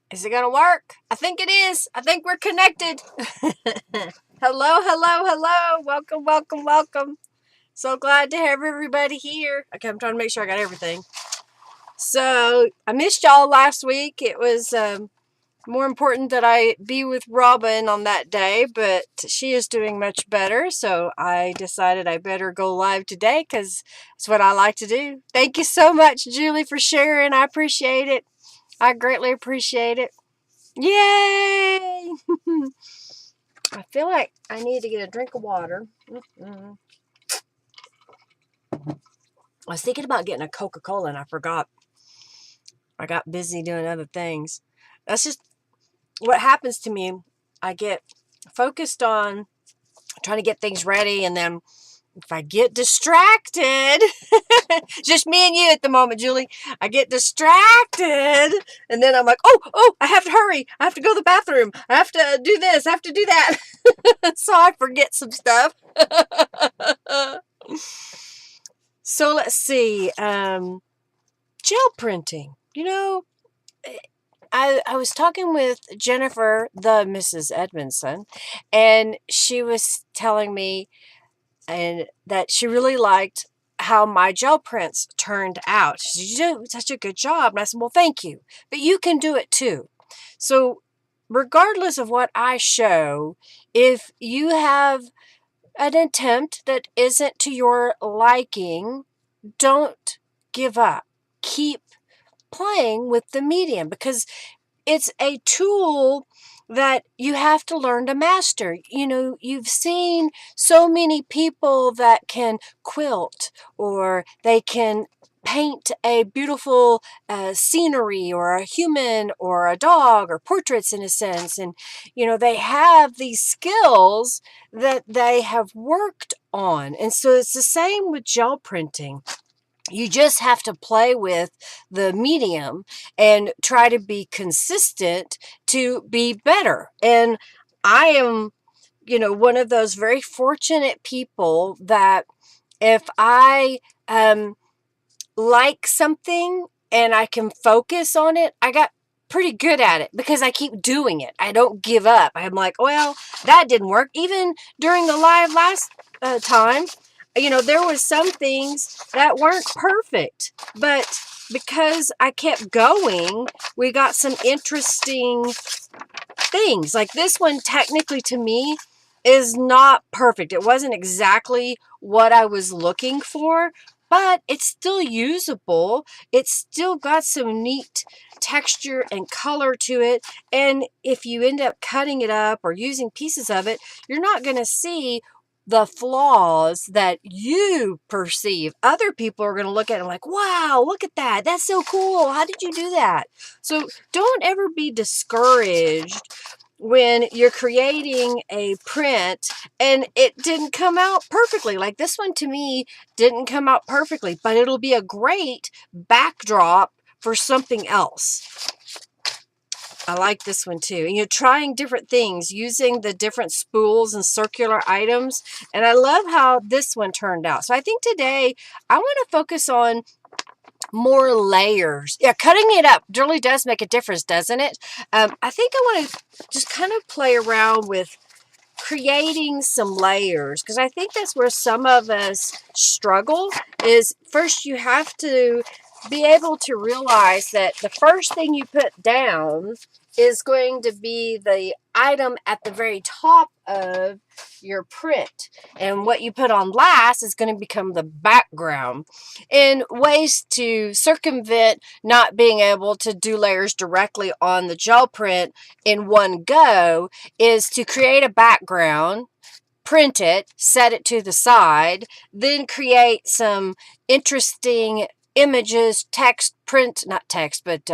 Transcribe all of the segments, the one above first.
Is it going to work? I think it is. I think we're connected. Hello, hello, hello. Welcome, welcome, welcome. So glad to have everybody here. Okay, I'm trying to make sure I got everything. So I missed y'all last week. It was more important that I be with Robin on that day, but she is doing much better. So I decided I better go live today because it's what I like to do. Thank you so much, Julie, for sharing. I appreciate it. I greatly appreciate it. Yay! I feel like I need to get a drink of water. I was thinking about getting a Coca-Cola and I forgot. I got busy doing other things. That's just what happens to me. I get focused on trying to get things ready, and then if I get distracted, just me and you at the moment, Julie, I get distracted, and then I'm like, oh, I have to hurry. I have to go to the bathroom. I have to do this. I have to do that. So I forget some stuff. So let's see. Gel printing. I was talking with Jennifer, the Mrs. Edmondson, and she was telling me that she really liked how my gel prints turned out. She said, "You did such a good job." And I said, "Well, thank you. But you can do it too." So regardless of what I show, if you have an attempt that isn't to your liking, don't give up. Keep playing with the medium because it's a tool that you have to learn to master. You've seen so many people that can quilt or they can paint a beautiful scenery or a human or a dog or portraits in a sense. And, they have these skills that they have worked on. And so it's the same with gel printing. You just have to play with the medium and try to be consistent to be better. And I am, one of those very fortunate people that if I like something and I can focus on it, I got pretty good at it because I keep doing it. I don't give up. I'm like, well, that didn't work. Even during the live last time, there was some things that weren't perfect, but because I kept going, we got some interesting things. Like this one, technically to me, is not perfect. It wasn't exactly what I was looking for, but it's still usable. It's still got some neat texture and color to it. And if you end up cutting it up or using pieces of it, you're not going to see the flaws that you perceive. Other people are going to look at it and like, wow, look at that. That's so cool. How did you do that? So don't ever be discouraged when you're creating a print and it didn't come out perfectly. Like this one to me didn't come out perfectly, but it'll be a great backdrop for something else. I like this one too. And you're trying different things using the different spools and circular items. And I love how this one turned out. So I think today I want to focus on more layers. Yeah, cutting it up really does make a difference, doesn't it? I think I want to just kind of play around with creating some layers because I think that's where some of us struggle. Is first you have to be able to realize that the first thing you put down is going to be the item at the very top of your print, and what you put on last is going to become the background. And ways to circumvent not being able to do layers directly on the gel print in one go is to create a background, print it, set it to the side, then create some interesting images, text, print, not text, but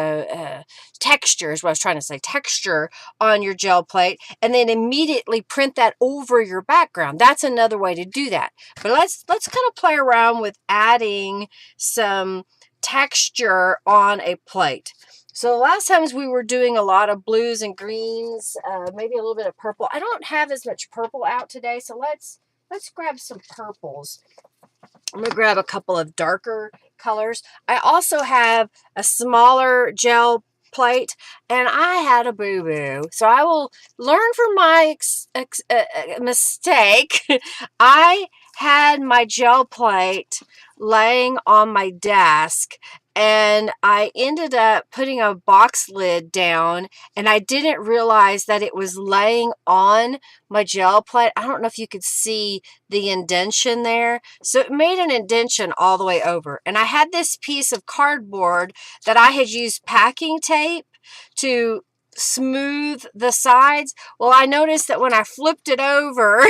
texture is what I was trying to say, texture on your gel plate, and then immediately print that over your background. That's another way to do that. But let's kind of play around with adding some texture on a plate. So the last times we were doing a lot of blues and greens, maybe a little bit of purple. I don't have as much purple out today, so let's grab some purples. I'm going to grab a couple of darker colors. I also have a smaller gel plate, and I had a boo-boo. So I will learn from my mistake. I had my gel plate laying on my desk, and I ended up putting a box lid down, and I didn't realize that it was laying on my gel plate. I don't know if you could see the indentation there. So it made an indentation all the way over. And I had this piece of cardboard that I had used packing tape to smooth the sides. Well, I noticed that when I flipped it over,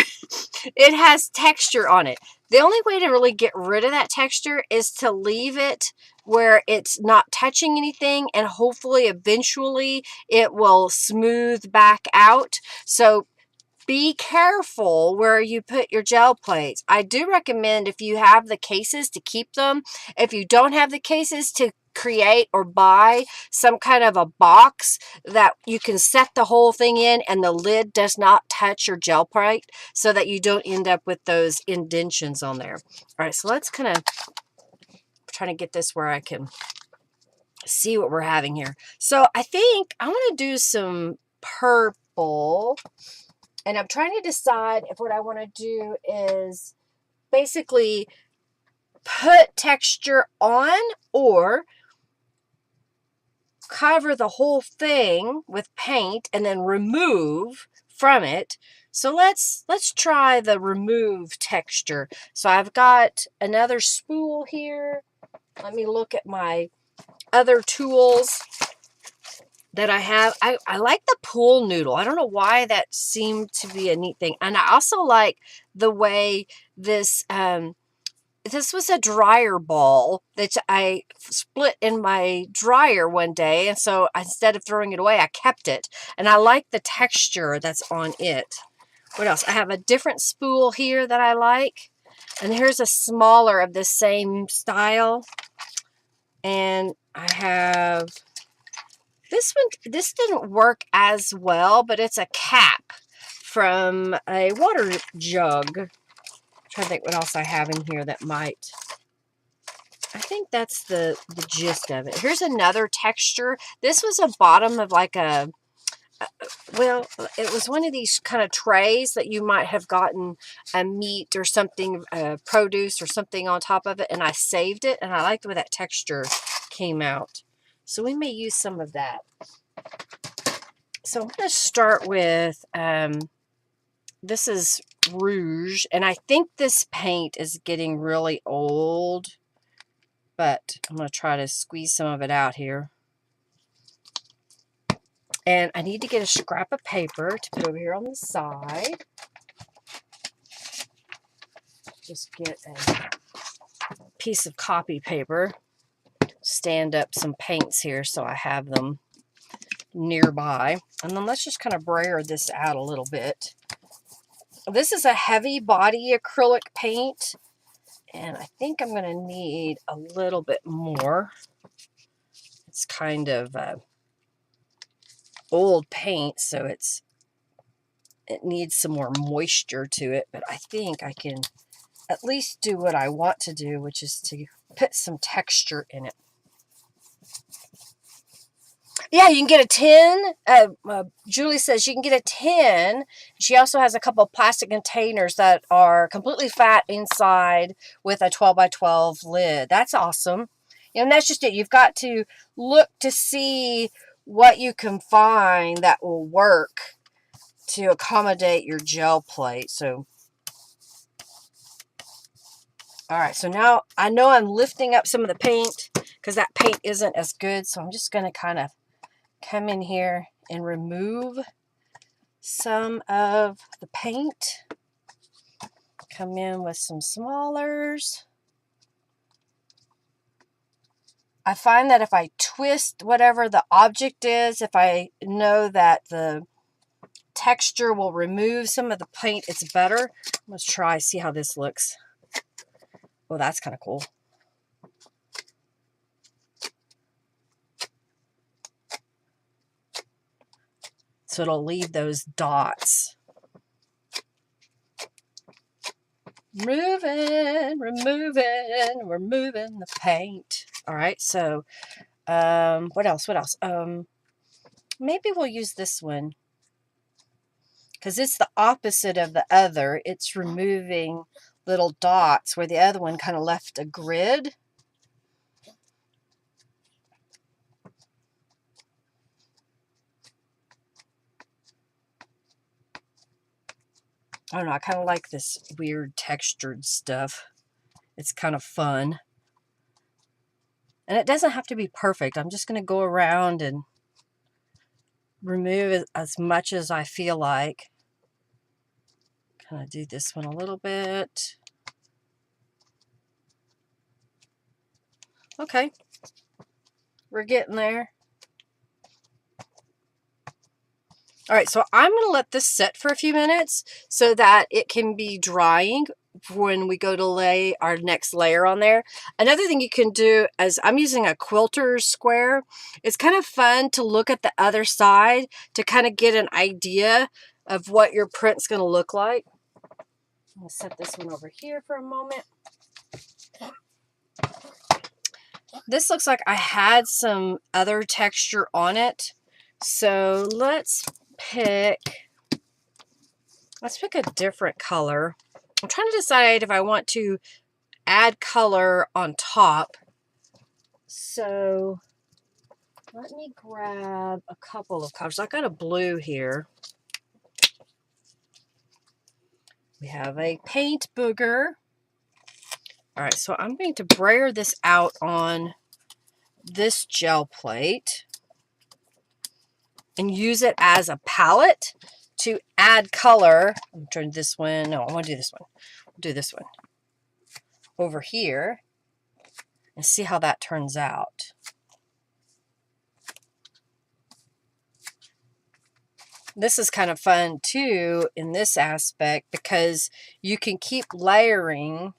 it has texture on it. The only way to really get rid of that texture is to leave it where it's not touching anything, and hopefully eventually it will smooth back out. So be careful where you put your gel plates. I do recommend, if you have the cases, to keep them. If you don't have the cases, to create or buy some kind of a box that you can set the whole thing in and the lid does not touch your gel plate, so that you don't end up with those indentions on there. All right, so let's kind of try to get this where I can see what we're having here. So I think I want to do some purple. And I'm trying to decide if what I want to do is basically put texture on or cover the whole thing with paint and then remove from it. So let's try the remove texture. So I've got another spool here. Let me look at my other tools that I have. I like the pool noodle. I don't know why that seemed to be a neat thing. And I also like the way this, this was a dryer ball that I split in my dryer one day. And so instead of throwing it away, I kept it. And I like the texture that's on it. What else? I have a different spool here that I like. And here's a smaller of the same style. And I have this one. This didn't work as well, but it's a cap from a water jug. I'm trying to think what else I have in here that might. I think that's the gist of it. Here's another texture. This was a bottom of like a, well, it was one of these kind of trays that you might have gotten a meat or something, produce or something on top of it, and I saved it, and I liked the way that texture came out. So we may use some of that. So I'm going to start with, this is Rouge, and I think this paint is getting really old, but I'm going to try to squeeze some of it out here. And I need to get a scrap of paper to put over here on the side. Just get a piece of copy paper. Stand up some paints here so I have them nearby. And then let's just kind of brayer this out a little bit. This is a heavy body acrylic paint, and I think I'm going to need a little bit more. It's kind of old paint, so it needs some more moisture to it, but I think I can at least do what I want to do, which is to put some texture in it. Yeah, you can get a tin. Julie says you can get a tin. She also has a couple of plastic containers that are completely fat inside with a 12 by 12 lid. That's awesome. And that's just it. You've got to look to see what you can find that will work to accommodate your gel plate. So, all right. So now I know I'm lifting up some of the paint because that paint isn't as good. So I'm just going to kind of come in here and remove some of the paint. Come in with some smallers. I find that if I twist whatever the object is, if I know that the texture will remove some of the paint, it's better. Let's try, see how this looks. Oh, that's kind of cool. So it'll leave those dots. Removing the paint. All right, so what else? maybe we'll use this one because it's the opposite of the other. It's removing little dots where the other one kind of left a grid. I don't know, I kind of like this weird textured stuff. It's kind of fun. And it doesn't have to be perfect. I'm just going to go around and remove as much as I feel like. Kind of do this one a little bit. Okay. We're getting there. All right, so I'm going to let this set for a few minutes so that it can be drying when we go to lay our next layer on there. Another thing you can do is I'm using a quilter's square. It's kind of fun to look at the other side to kind of get an idea of what your print's going to look like. I'm going to set this one over here for a moment. This looks like I had some other texture on it. So let's pick a different color. I'm trying to decide if I want to add color on top. So let me grab a couple of colors. I got a blue here. We have a paint booger. All right, so I'm going to brayer this out on this gel plate and use it as a palette to add color. I'm trying this one. No, I want to do this one. I'll do this one over here and see how that turns out. This is kind of fun too in this aspect because you can keep layering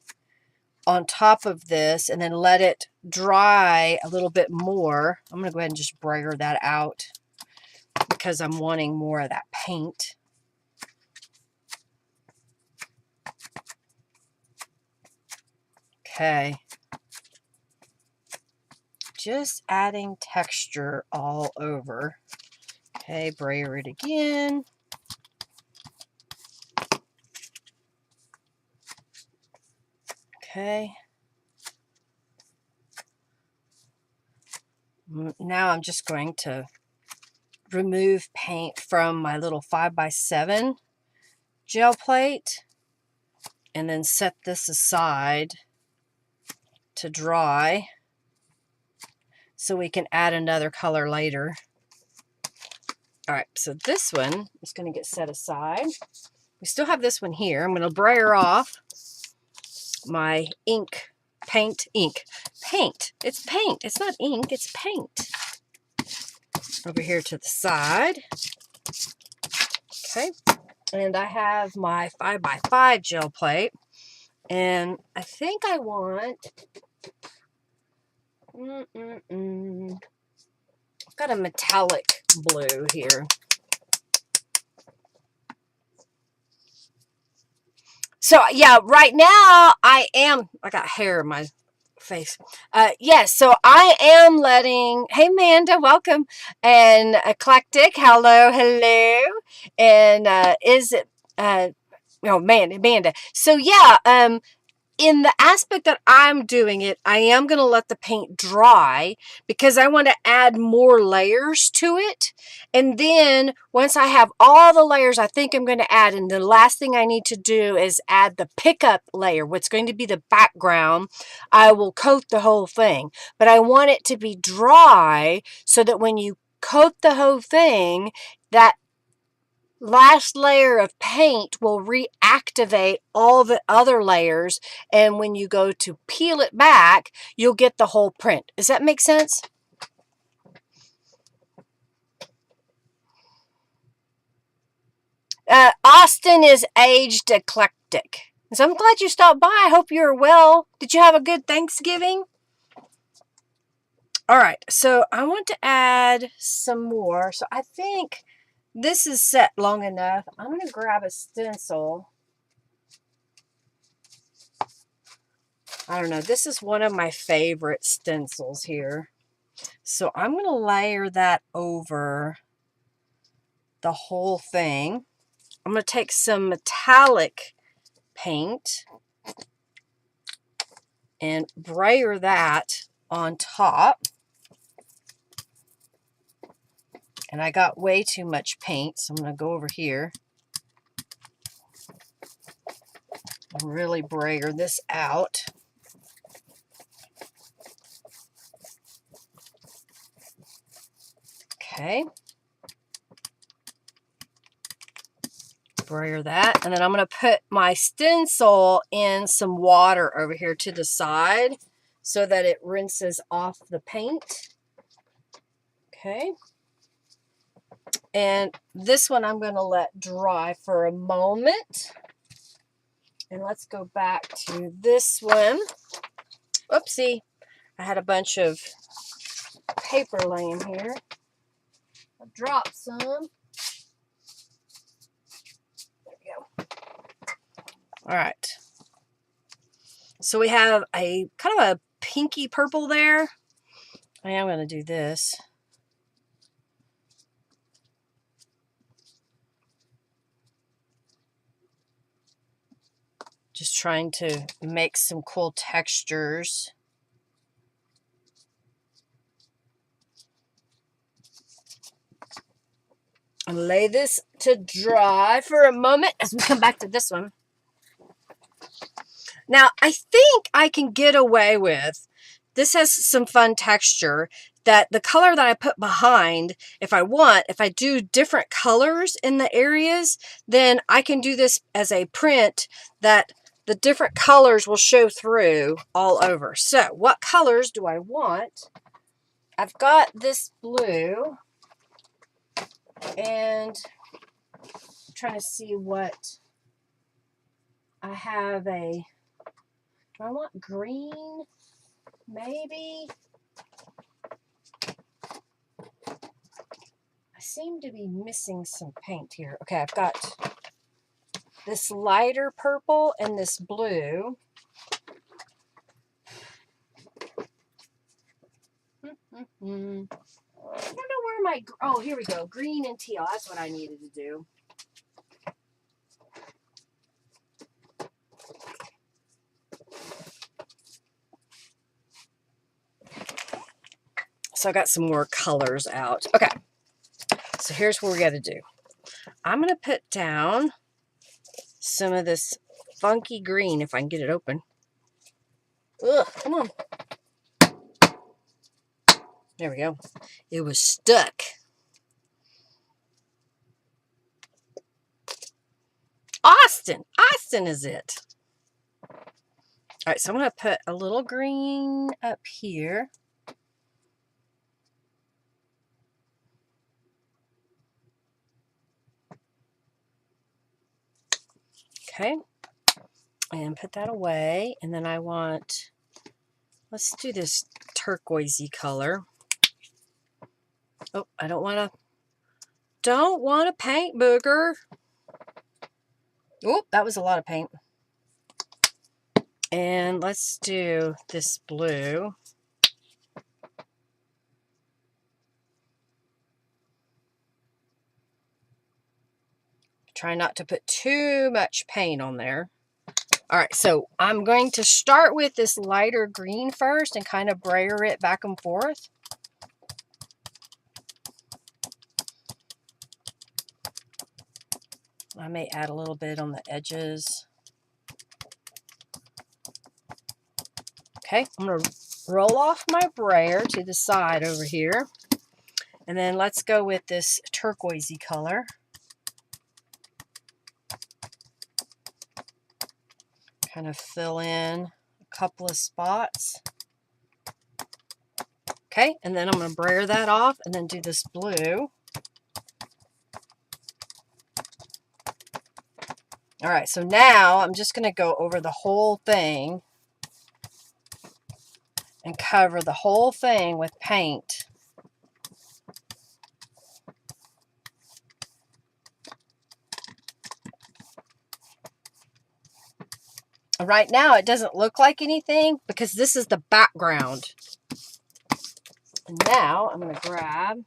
on top of this and then let it dry a little bit more. I'm going to go ahead and just brayer that out because I'm wanting more of that paint. Okay. Just adding texture all over. Okay, brayer it again. Okay. Now I'm just going to remove paint from my little 5x7 gel plate and then set this aside to dry so we can add another color later. All right, so this one is going to get set aside. We still have this one here. I'm going to brayer off my paint. It's paint. It's not ink, it's paint. Over here to the side. Okay, and I have my 5x5 gel plate, and I think I want I've got a metallic blue here. So yeah, right now I got hair in my face. Yes, so I am letting, hey Amanda, welcome. And Eclectic, hello. And is it oh man, Amanda. So yeah, in the aspect that I'm doing it, I am going to let the paint dry because I want to add more layers to it. And then once I have all the layers I think I'm going to add, and the last thing I need to do is add the pickup layer, what's going to be the background, I will coat the whole thing. But I want it to be dry so that when you coat the whole thing, that last layer of paint will reactivate all the other layers, and when you go to peel it back, you'll get the whole print. Does that make sense? Austin is aged eclectic. So I'm glad you stopped by. I hope you're well. Did you have a good Thanksgiving? All right, so I want to add some more. So I think this is set long enough. I'm going to grab a stencil. I don't know. This is one of my favorite stencils here. So I'm going to layer that over the whole thing. I'm going to take some metallic paint and brayer that on top. And I got way too much paint, so I'm going to go over here and really brayer this out. Okay. Brayer that. And then I'm going to put my stencil in some water over here to the side so that it rinses off the paint. Okay. And this one I'm going to let dry for a moment. And let's go back to this one. Oopsie. I had a bunch of paper laying here. I dropped some. There we go. All right. So we have a kind of a pinky purple there. I am going to do this. Just trying to make some cool textures. And lay this to dry for a moment as we come back to this one. Now, I think I can get away with, this has some fun texture, that the color that I put behind, if I do different colors in the areas, then I can do this as a print that the different colors will show through all over. So, what colors do I want? I've got this blue, and I'm trying to see what I have. Do I want green? Maybe. I seem to be missing some paint here. Okay, I've got this lighter purple and this blue. I don't know where my... Oh, here we go. Green and teal. That's what I needed to do. So I got some more colors out. Okay. So here's what we got to do. I'm going to put down some of this funky green, if I can get it open. Ugh, come on. There we go. It was stuck. Austin is it. All right, so I'm going to put a little green up here. Okay, and put that away. And then I want, let's do this turquoisey color. Oh, I don't want a paint booger. Oh, that was a lot of paint. And let's do this blue. Try not to put too much paint on there. All right, so I'm going to start with this lighter green first and kind of brayer it back and forth. I may add a little bit on the edges. Okay, I'm going to roll off my brayer to the side over here. And then let's go with this turquoisey color. Kind of fill in a couple of spots. Okay, and then I'm going to brayer that off and then do this blue. All right, so now I'm just going to go over the whole thing and cover the whole thing with paint. Right now it doesn't look like anything because this is the background. And now I'm going to grab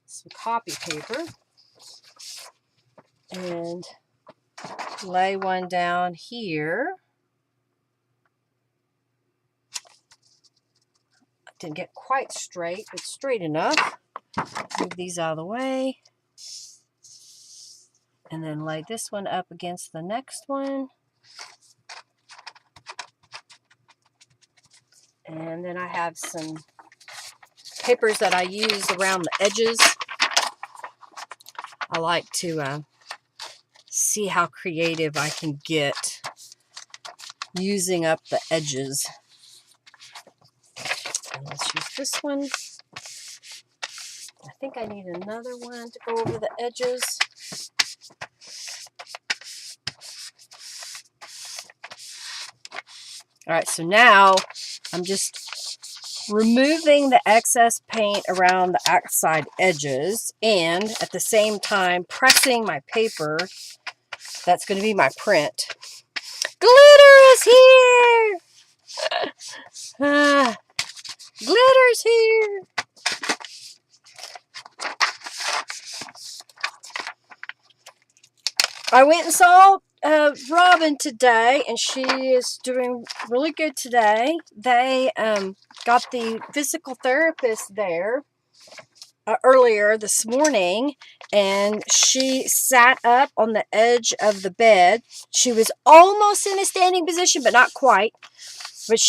some copy paper. and lay one down here. Didn't get quite straight, but straight enough. Move these out of the way. And then lay this one up against the next one. And then I have some papers that I use around the edges. I like to see how creative I can get using up the edges. And let's use this one. I think I need another one to go over the edges. All right, so now I'm just removing the excess paint around the outside edges and at the same time pressing my paper. That's going to be my print. Glitter is here! Glitter's here! I went and saw Robin today, and she is doing really good today. They got the physical therapist there earlier this morning, and she sat up on the edge of the bed. She was almost in a standing position, but not quite. But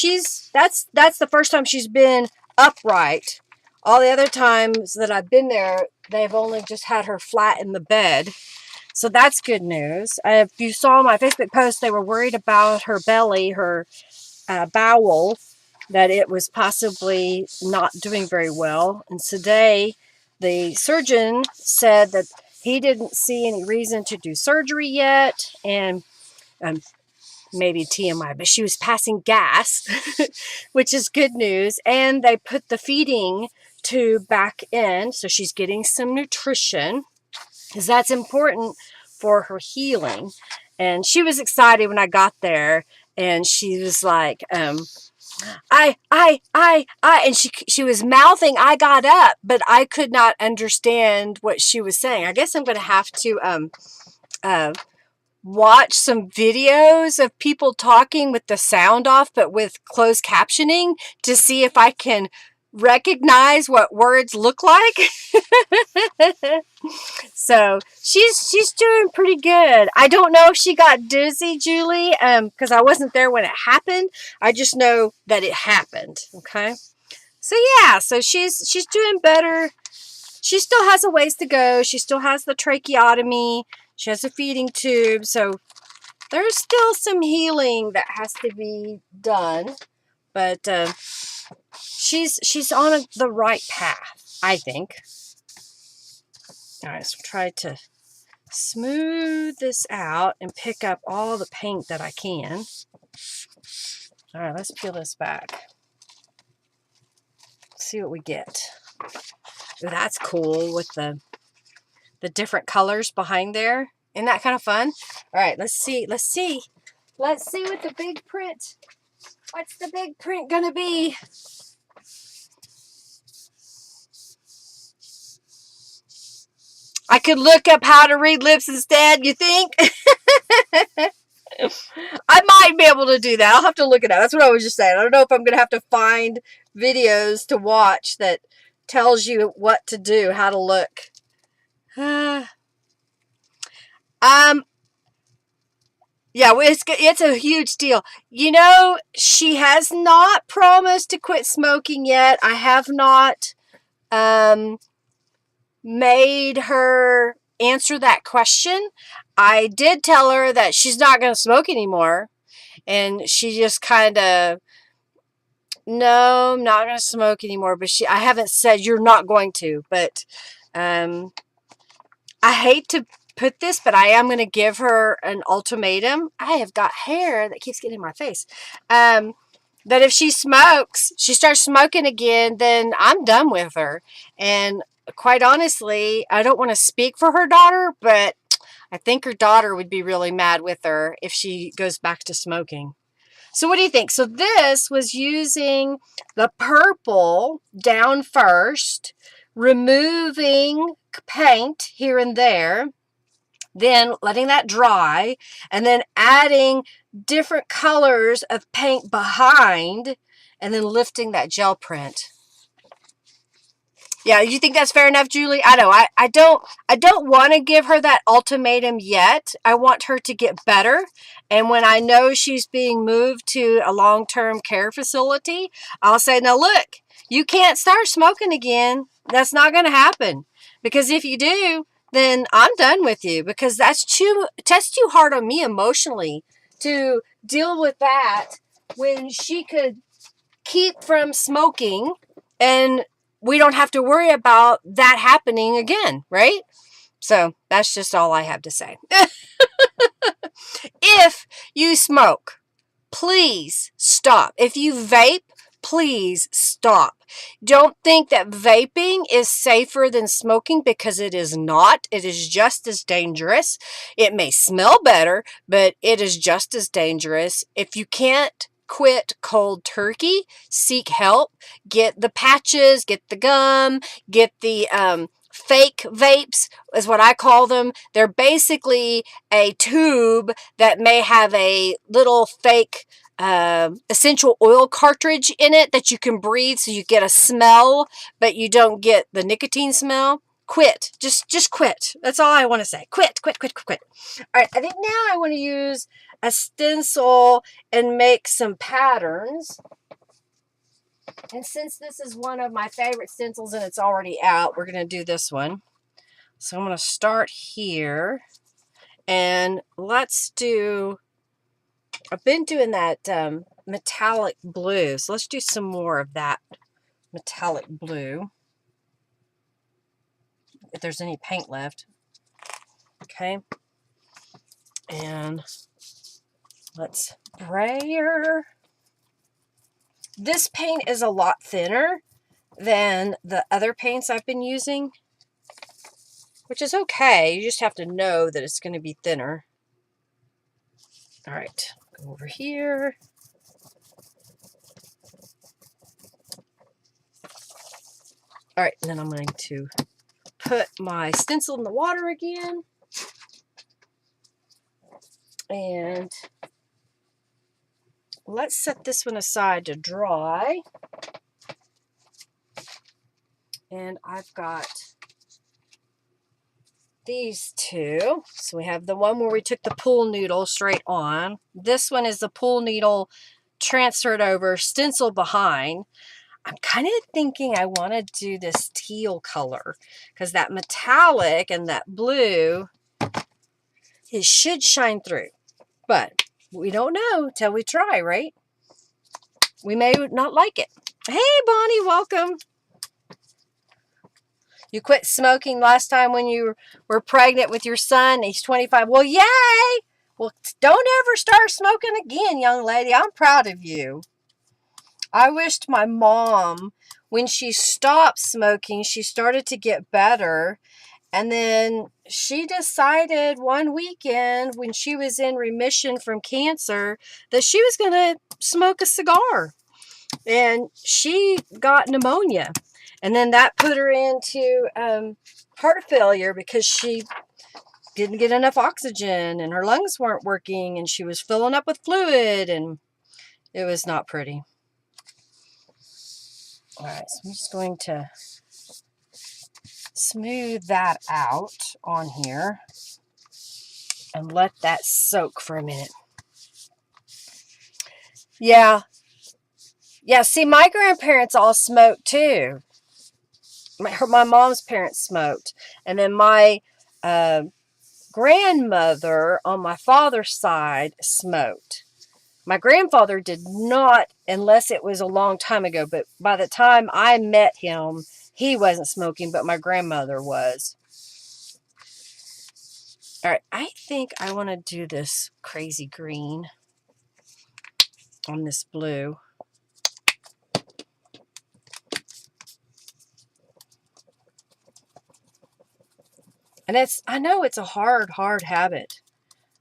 that's the first time she's been upright. All the other times that I've been there, they've only just had her flat in the bed. So that's good news. If you saw my Facebook post, they were worried about her belly, her bowel, that it was possibly not doing very well. And today, the surgeon said that he didn't see any reason to do surgery yet. And maybe TMI, but she was passing gas, which is good news. And they put the feeding tube back in, so she's getting some nutrition, because that's important for her healing. And she was excited when I got there, and she was like, and she was mouthing, I got up, but I could not understand what she was saying. I guess I'm going to have to watch some videos of people talking with the sound off, but with closed captioning, to see if I can recognize what words look like. So she's doing pretty good. I don't know if she got dizzy, Julie, because I wasn't there when it happened. I just know that it happened. Okay. So yeah, so she's doing better. She still has a ways to go. She still has the tracheotomy. She has a feeding tube. So there's still some healing that has to be done. But she's on the right path, I think. All right, so try to smooth this out and pick up all the paint that I can. All right, let's peel this back. See what we get. Ooh, that's cool with the different colors behind there. Isn't that kind of fun? All right, let's see what the big print, what's the big print gonna be? I could look up how to read lips instead, you think? I might be able to do that. I'll have to look it up. That's what I was just saying. I don't know if I'm going to have to find videos to watch that tells you what to do, how to look. Yeah, it's a huge deal. You know, she has not promised to quit smoking yet. I have not made her answer that question. I did tell her that she's not going to smoke anymore, and she just kind of, no, I'm not going to smoke anymore. But I haven't said you're not going to. But I hate to put this, but I am going to give her an ultimatum. I have got hair that keeps getting in my face. That if she starts smoking again, then I'm done with her. And quite honestly, I don't want to speak for her daughter, but I think her daughter would be really mad with her if she goes back to smoking. So what do you think? So this was using the purple down first, removing paint here and there, then letting that dry, and then adding different colors of paint behind, and then lifting that gel print. Yeah, you think that's fair enough, Julie? I know. I don't want to give her that ultimatum yet. I want her to get better. And when I know she's being moved to a long-term care facility, I'll say, now look, you can't start smoking again. That's not going to happen. Because if you do, then I'm done with you, because that's too hard on me emotionally to deal with that when she could keep from smoking and we don't have to worry about that happening again, right? So that's just all I have to say. If you smoke, please stop. If you vape, please stop. Don't think that vaping is safer than smoking, because it is not. It is just as dangerous. It may smell better, but it is just as dangerous. If you can't quit cold turkey, seek help. Get the patches, get the gum, get the fake vapes is what I call them. They're basically a tube that may have a little fake essential oil cartridge in it that you can breathe, so you get a smell, but you don't get the nicotine smell. Quit. Just quit. That's all I want to say. Quit. All right, I think now I want to use a stencil and make some patterns. And since this is one of my favorite stencils and it's already out, we're going to do this one. So I'm going to start here. And let's do, I've been doing that metallic blue. So let's do some more of that metallic blue, if there's any paint left. Okay. And let's brayer. This paint is a lot thinner than the other paints I've been using, which is okay. You just have to know that it's going to be thinner. All right, go over here. All right, and then I'm going to put my stencil in the water again. And let's set this one aside to dry. And I've got these two. So we have the one where we took the pool noodle straight on. This one is the pool needle transferred over, stencil behind. I'm kind of thinking I want to do this teal color, because that metallic and that blue, it should shine through. But we don't know till we try, right? We may not like it. Hey, Bonnie, welcome. You quit smoking last time when you were pregnant with your son. He's 25. Well, yay! Well, don't ever start smoking again, young lady. I'm proud of you. I wished my mom, when she stopped smoking, she started to get better. And then she decided one weekend when she was in remission from cancer that she was going to smoke a cigar. And she got pneumonia. And then that put her into heart failure, because she didn't get enough oxygen and her lungs weren't working and she was filling up with fluid, and it was not pretty. All right, so I'm just going to smooth that out on here and let that soak for a minute. Yeah, see, my grandparents all smoked too. My mom's parents smoked. And then my grandmother on my father's side smoked. My grandfather did not, unless it was a long time ago. But by the time I met him, he wasn't smoking, but my grandmother was. All right, I think I want to do this crazy green on this blue. And I know it's a hard habit.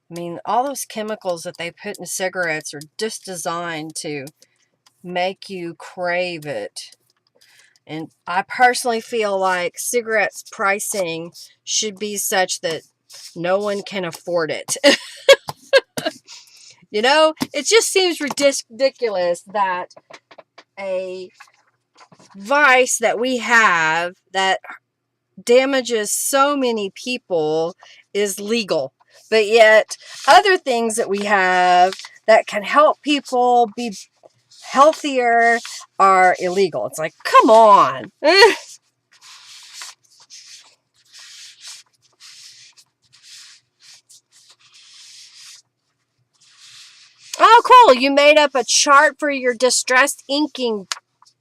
I mean, all those chemicals that they put in cigarettes are just designed to make you crave it. And I personally feel like cigarettes pricing should be such that No one can afford it. You know, it just seems ridiculous that a vice that we have that damages so many people is legal. But yet other things that we have that can help people be healthier are illegal. It's like, come on. Oh, cool. You made up a chart for your distressed inking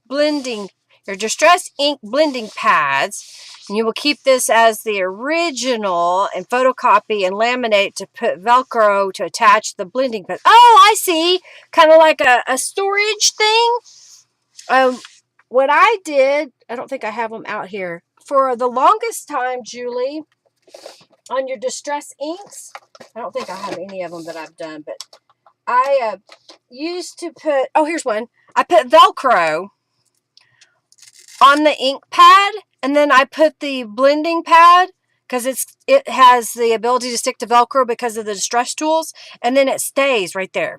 blending, your distressed ink blending pads. And you will keep this as the original and photocopy and laminate to put Velcro to attach the blending pad. Oh, I see. Kind of like a storage thing. What I did, I don't think I have them out here. For the longest time, Julie, on your distress inks, I don't think I have any of them that I've done, but I used to put, oh, here's one. I put Velcro on the ink pad, and then I put the blending pad because it has the ability to stick to Velcro because of the distress tools, and then it stays right there.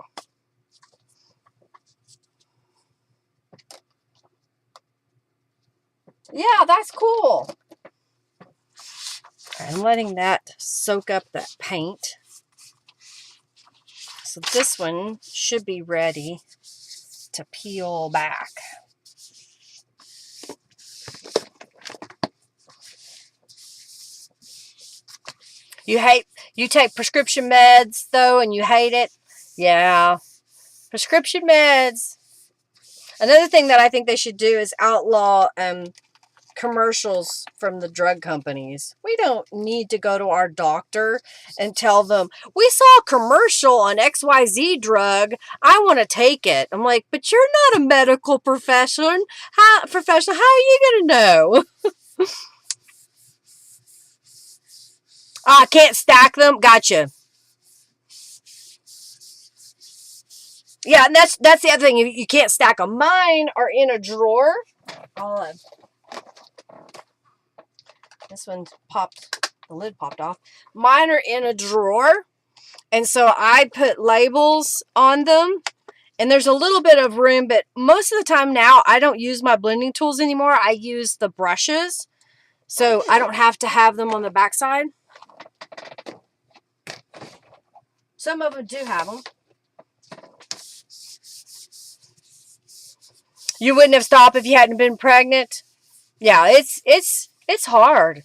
Yeah, that's cool. I'm letting that soak up that paint. So this one should be ready to peel back. You take prescription meds though, and you hate it? Yeah. Prescription meds. Another thing that I think they should do is outlaw commercials from the drug companies. We don't need to go to our doctor and tell them, we saw a commercial on XYZ drug. I want to take it. I'm like, but you're not a medical professional. How are you going to know? I can't stack them. Gotcha. Yeah, and that's the other thing. You can't stack them. Mine are in a drawer. This one popped, the lid popped off. Mine are in a drawer, and so I put labels on them, and there's a little bit of room, but most of the time now I don't use my blending tools anymore. I use the brushes, so I don't have to have them on the backside. Some of them do have them. You wouldn't have stopped if you hadn't been pregnant. Yeah, it's hard.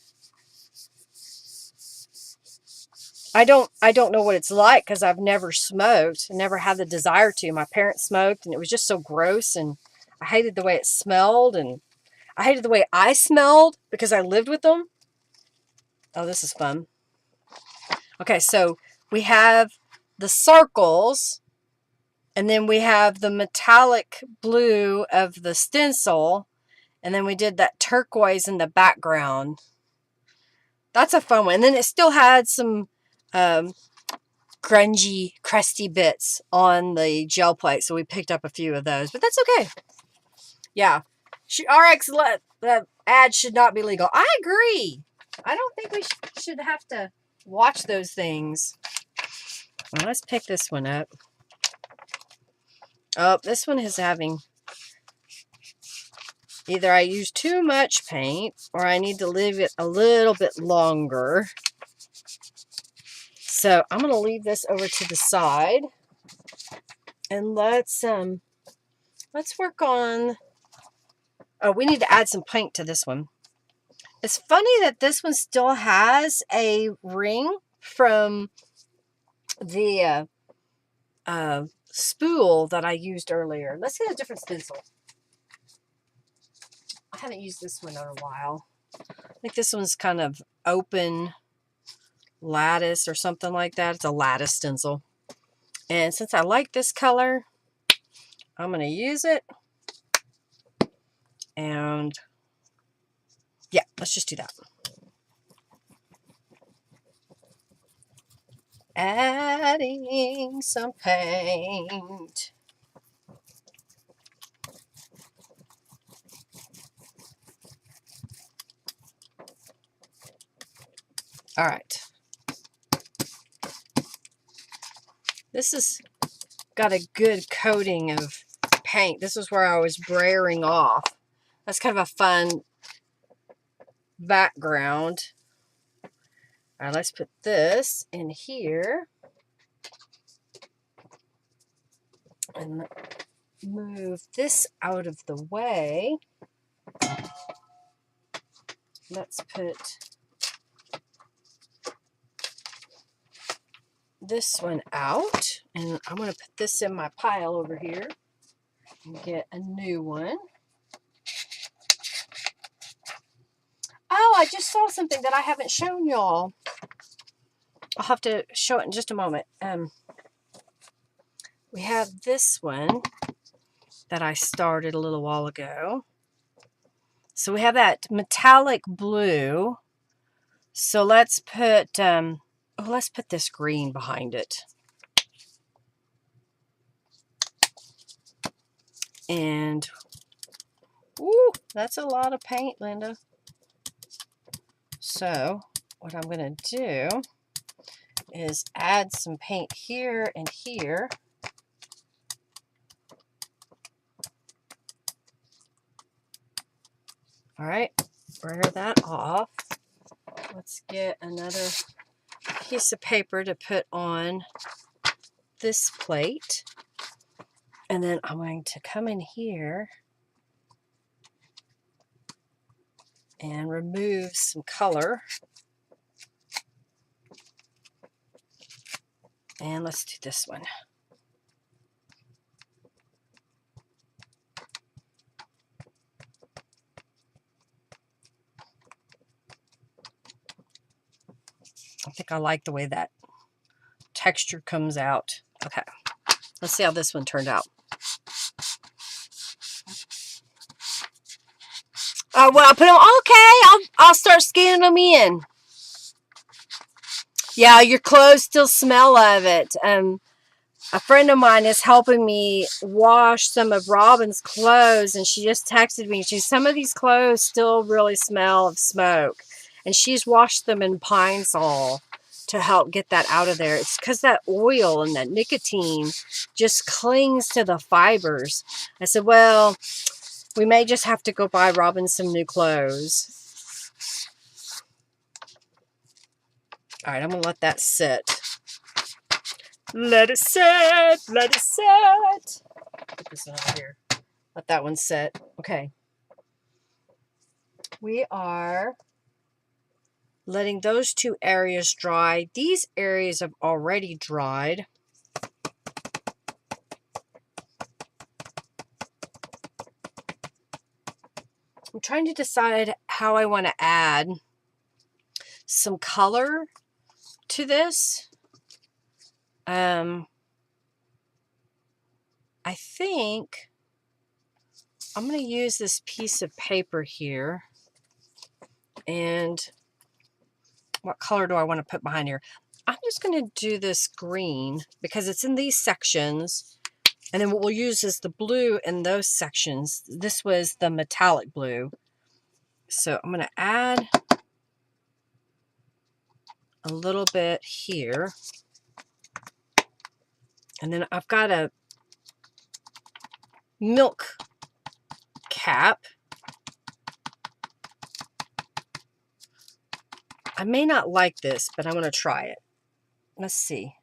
I don't know what it's like because I've never smoked. I never had the desire to. My parents smoked, and it was just so gross, and I hated the way it smelled, and I hated the way I smelled because I lived with them. Oh, this is fun. Okay, so we have the circles, and then we have the metallic blue of the stencil, and then we did that turquoise in the background. That's a fun one. And then it still had some grungy, crusty bits on the gel plate, so we picked up a few of those, but that's okay. Yeah, RX the ad should not be legal. I agree. I don't think we should have to watch those things. Well, let's pick this one up. Oh, this one is having, either I use too much paint or I need to leave it a little bit longer. So I'm going to leave this over to the side, and let's work on, oh, we need to add some paint to this one. It's funny that this one still has a ring from the spool that I used earlier. Let's get a different stencil. I haven't used this one in a while. I think this one's kind of open lattice or something like that. It's a lattice stencil. And since I like this color, I'm going to use it. And yeah, let's just do that. Adding some paint. All right. This has got a good coating of paint. This is where I was brayering off. That's kind of a fun background. All right, let's put this in here. And move this out of the way. Let's put this one out, and I'm going to put this in my pile over here and get a new one. Oh, I just saw something that I haven't shown y'all. I'll have to show it in just a moment. We have this one that I started a little while ago. So we have that metallic blue. So let's put let's put this green behind it. And ooh, that's a lot of paint, Linda. So what I'm going to do is add some paint here and here. All right, wear that off. Let's get another piece of paper to put on this plate. And then I'm going to come in here and remove some color. And let's do this one. I think I like the way that texture comes out. Okay, let's see how this one turned out. Well, I'll put them, okay, I'll start scanning them in. Yeah, your clothes still smell of it. A friend of mine is helping me wash some of Robin's clothes, and she just texted me. Some of these clothes still really smell of smoke, and she's washed them in Pine Sol to help get that out of there. It's because that oil and that nicotine just clings to the fibers. I said, well, we may just have to go buy Robin some new clothes. All right, I'm going to let that sit. Let it sit. Let it sit. Put this over here. Let that one sit. Okay. We are letting those two areas dry. These areas have already dried. I'm trying to decide how I want to add some color to this. I think I'm going to use this piece of paper here. And what color do I want to put behind here? I'm just going to do this green because it's in these sections. And then what we'll use is the blue in those sections. This was the metallic blue. So I'm going to add a little bit here. And then I've got a milk cap. I may not like this, but I'm going to try it. Let's see.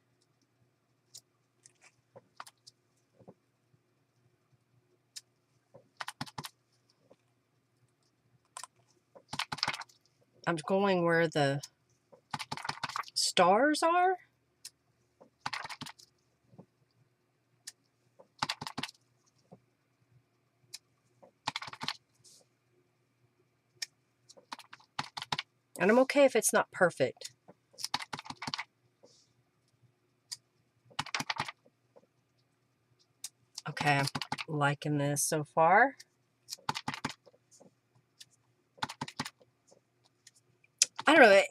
I'm going where the stars are. And I'm okay if it's not perfect. Okay, I'm liking this so far. I don't know.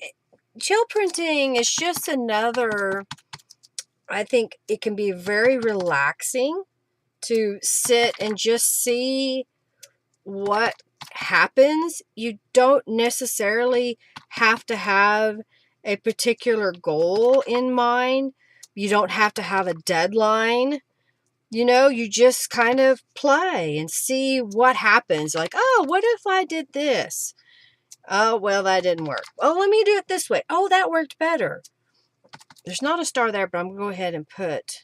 Gel printing is just another, I think it can be very relaxing to sit and just see what happens. You don't necessarily have to have a particular goal in mind, You don't have to have a deadline. You know, you just kind of play and see what happens. Like, oh, what if I did this? Oh, well, that didn't work. Oh, let me do it this way. Oh, that worked better. There's not a star there, but I'm going to go ahead and put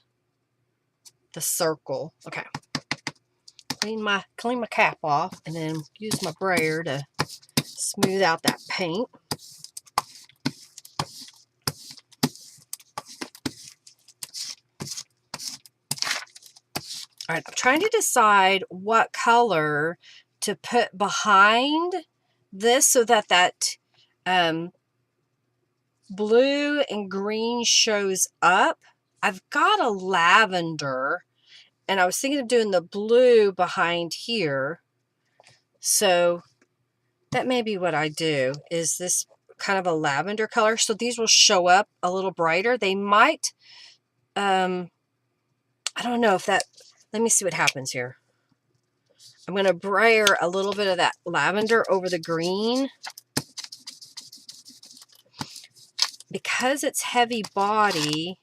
the circle. Okay. Clean my cap off and then use my brayer to smooth out that paint. All right, I'm trying to decide what color to put behind this so that blue and green shows up. I've got a lavender, and I was thinking of doing the blue behind here. So that may be what I do, is this kind of a lavender color. So these will show up a little brighter. They might, I don't know if that, let me see what happens here. I'm going to brayer a little bit of that lavender over the green. Because it's heavy body,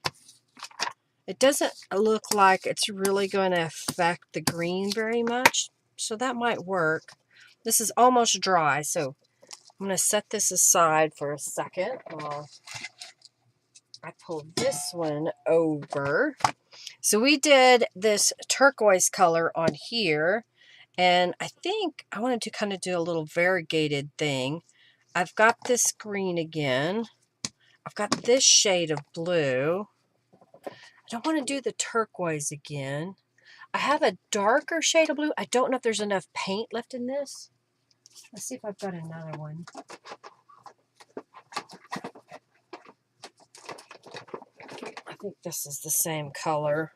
it doesn't look like it's really going to affect the green very much. So that might work. This is almost dry, so I'm going to set this aside for a second while I pull this one over. So we did this turquoise color on here, and I think I wanted to kind of do a little variegated thing. I've got this green again. I've got this shade of blue. I don't want to do the turquoise again. I have a darker shade of blue. I don't know if there's enough paint left in this. Let's see if I've got another one. I think this is the same color.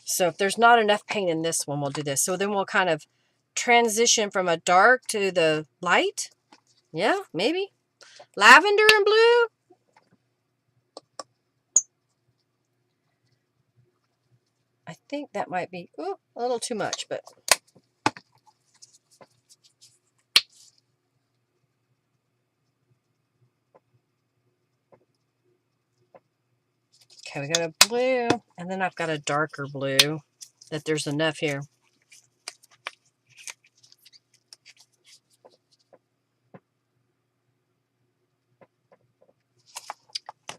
So if there's not enough paint in this one, we'll do this. So then we'll kind of transition from a dark to the light. Yeah, maybe. Lavender and blue. I think that might be a little too much, but okay, we got a blue, and then I've got a darker blue, that there's enough here.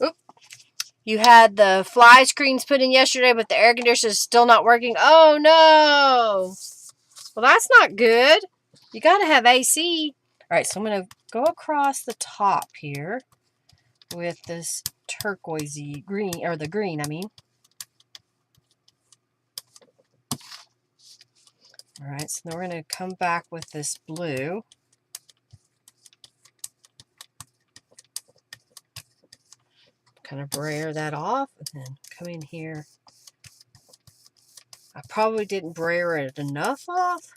Oop. You had the fly screens put in yesterday, but the air conditioner is still not working. Oh, no. Well, that's not good. You got to have AC. All right, so I'm going to go across the top here with this turquoisey green, or the green, I mean. All right, so then we're going to come back with this blue. Kind of brayer that off and then come in here. I probably didn't brayer it enough off.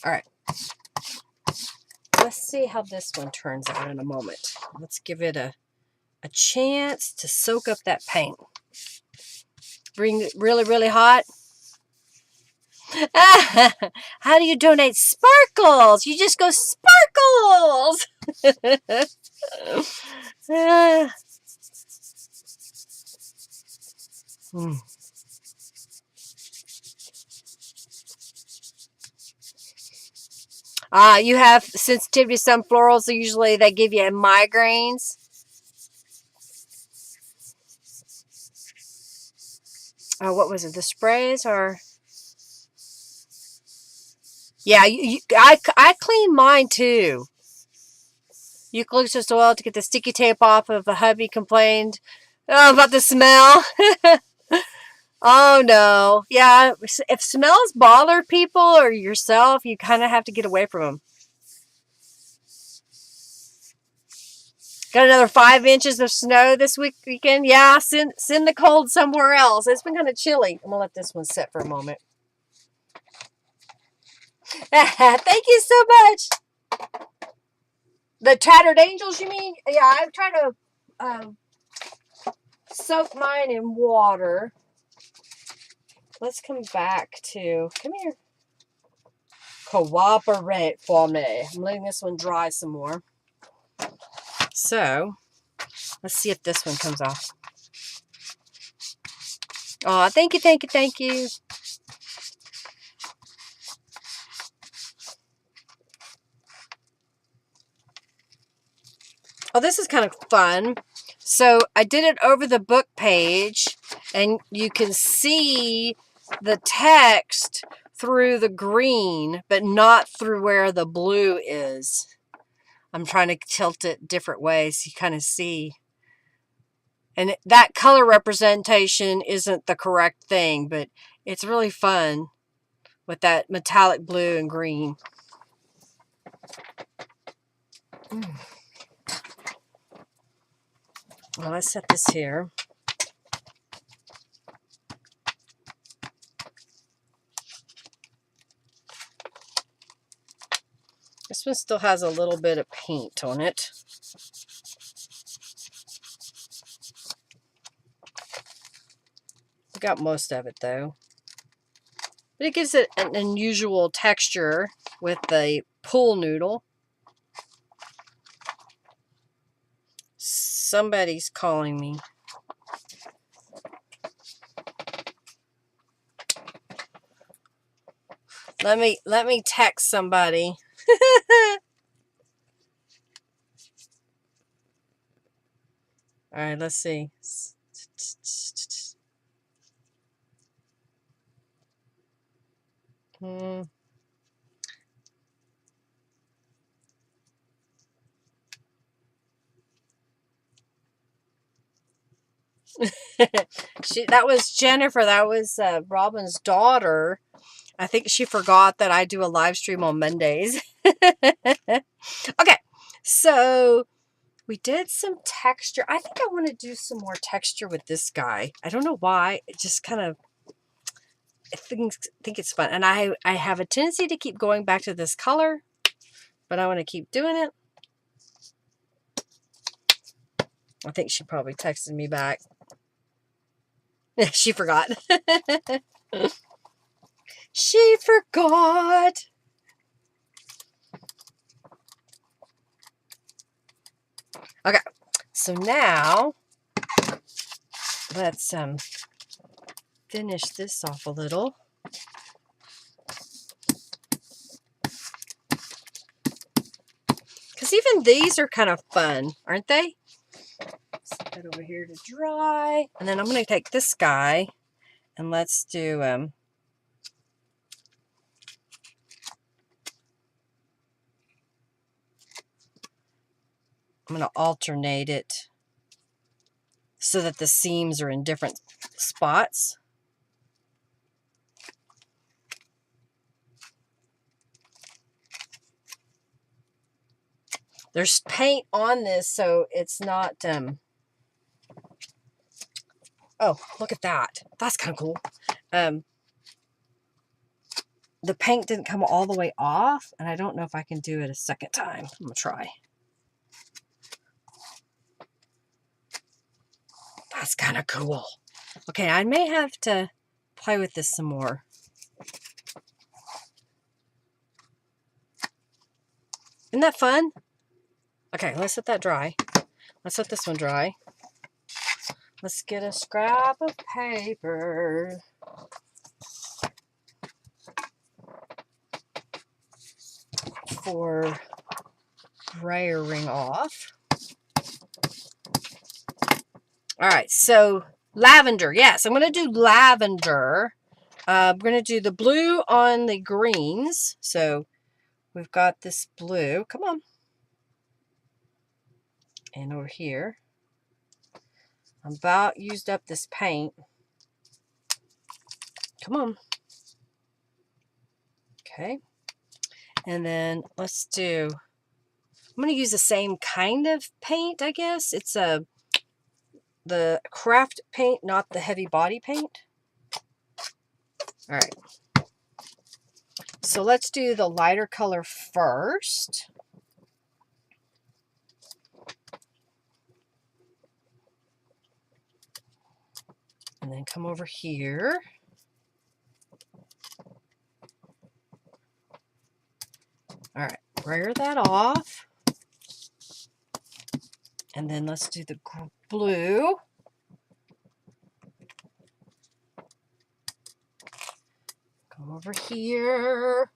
All right. Let's see how this one turns out in a moment. Let's give it a chance to soak up that paint. Bring it really, really hot. How do you donate sparkles? You just go sparkles. You have sensitivity to some florals. So usually they give you migraines. What was it? The sprays or? Yeah, I clean mine too. Eucalyptus oil to get the sticky tape off of a hubby complained about the smell. Oh no. Yeah, if smells bother people or yourself, you kind of have to get away from them. Got another 5 inches of snow this weekend. Yeah, send the cold somewhere else. It's been kind of chilly. I'm going to let this one sit for a moment. Thank you so much. The Tattered Angels, you mean? Yeah, I'm trying to soak mine in water. Let's come back to, come here. Cooperate for me. I'm letting this one dry some more. So let's see if this one comes off. Oh, thank you, thank you, thank you. Oh, this is kind of fun. So I did it over the book page, and you can see the text through the green, but not through where the blue is. I'm trying to tilt it different ways so you kind of see. And that color representation isn't the correct thing, but it's really fun with that metallic blue and green. Well, let's set this here. This one still has a little bit of paint on it. I got most of it though. But it gives it an unusual texture with the pool noodle. Somebody's calling me. Let me text somebody. All right, let's see. That was Jennifer. That was Robin's daughter. I think she forgot that I do a live stream on Mondays. Okay, so we did some texture. I think I want to do some more texture with this guy. I don't know why. It just kind of, I think it's fun. And I have a tendency to keep going back to this color, but I want to keep doing it. I think she probably texted me back. She forgot. She forgot. Okay, so now let's finish this off a little. Because even these are kind of fun, aren't they? Set that over here to dry. And then I'm going to take this guy and let's do I'm going to alternate it so that the seams are in different spots. There's paint on this, so it's not... Oh, look at that. That's kind of cool. The paint didn't come all the way off, and I don't know if I can do it a second time. I'm going to try. That's kind of cool. Okay, I may have to play with this some more. Isn't that fun? Okay, let's let that dry. Let's let this one dry. Let's get a scrap of paper. For layering off. All right, so lavender. Yes, I'm going to do lavender. I'm going to do the blue on the greens. So we've got this blue. Come on. And over here. I'm about used up this paint. Come on. Okay. And then let's do, I'm going to use the same kind of paint, I guess. It's the craft paint, not the heavy body paint. All right. So let's do the lighter color first. And then come over here. All right, layer that off. And then let's do the blue. Come over here.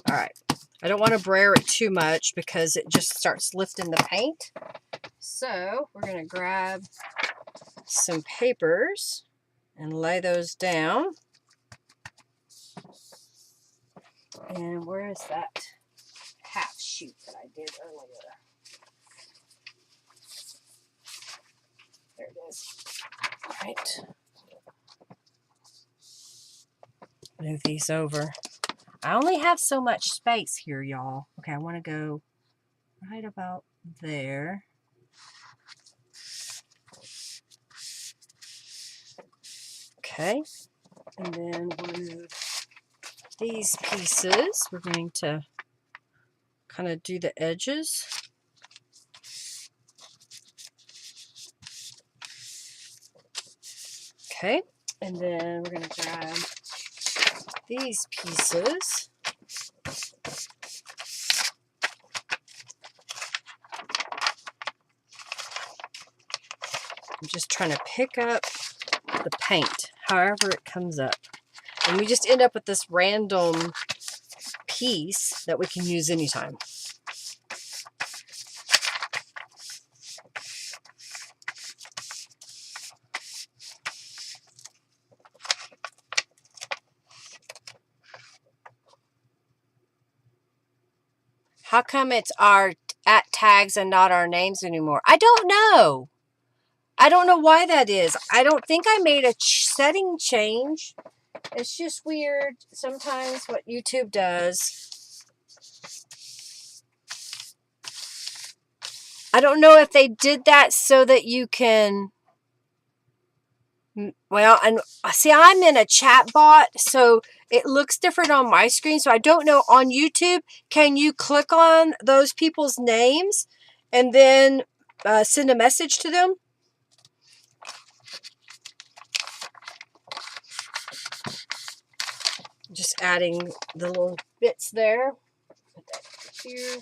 All right. I don't want to brayer it too much because it just starts lifting the paint. So we're going to grab some papers and lay those down. And where is that half sheet that I did earlier? There it is. All right. Move these over. I only have so much space here, y'all. Okay, I want to go right about there. Okay. And then we'll move these pieces. We're going to kind of do the edges. Okay. And then we're going to grab these pieces. I'm just trying to pick up the paint, however it comes up. And we just end up with this random piece that we can use anytime. How come it's our at tags and not our names anymore? I don't know. I don't know why that is. I don't think I made a setting change. It's just weird sometimes what YouTube does. I don't know if they did that so that you can... Well, and see, I'm in a chat bot, so it looks different on my screen. So I don't know on YouTube, can you click on those people's names and then send a message to them? Just adding the little bits there. Put that here.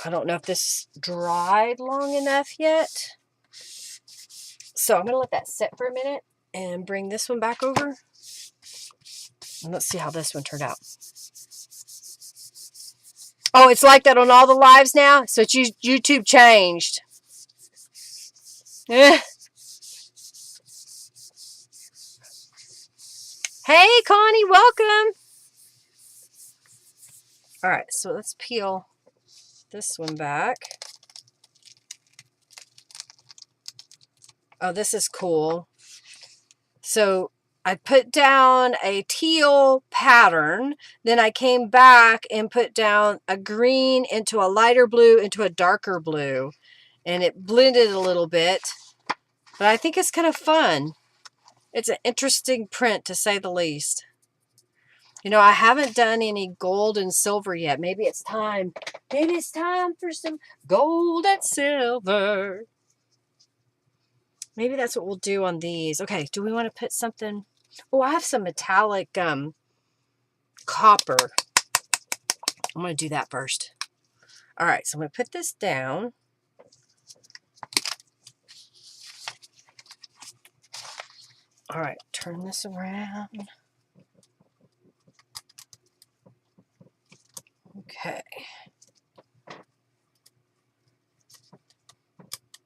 I don't know if this dried long enough yet. So I'm going to let that sit for a minute and bring this one back over. And let's see how this one turned out. Oh, it's like that on all the lives now? So it's YouTube changed. Hey, Connie, welcome. All right, so let's peel this one back. Oh, this is cool. So I put down a teal pattern, then I came back and put down a green into a lighter blue into a darker blue, and it blended a little bit, but I think it's kind of fun. It's an interesting print, to say the least. You know, I haven't done any gold and silver yet. Maybe it's time. Maybe it's time for some gold and silver. Maybe that's what we'll do on these. Okay, do we want to put something? Oh, I have some metallic copper. I'm going to do that first. All right, so I'm going to put this down. All right, turn this around. Okay.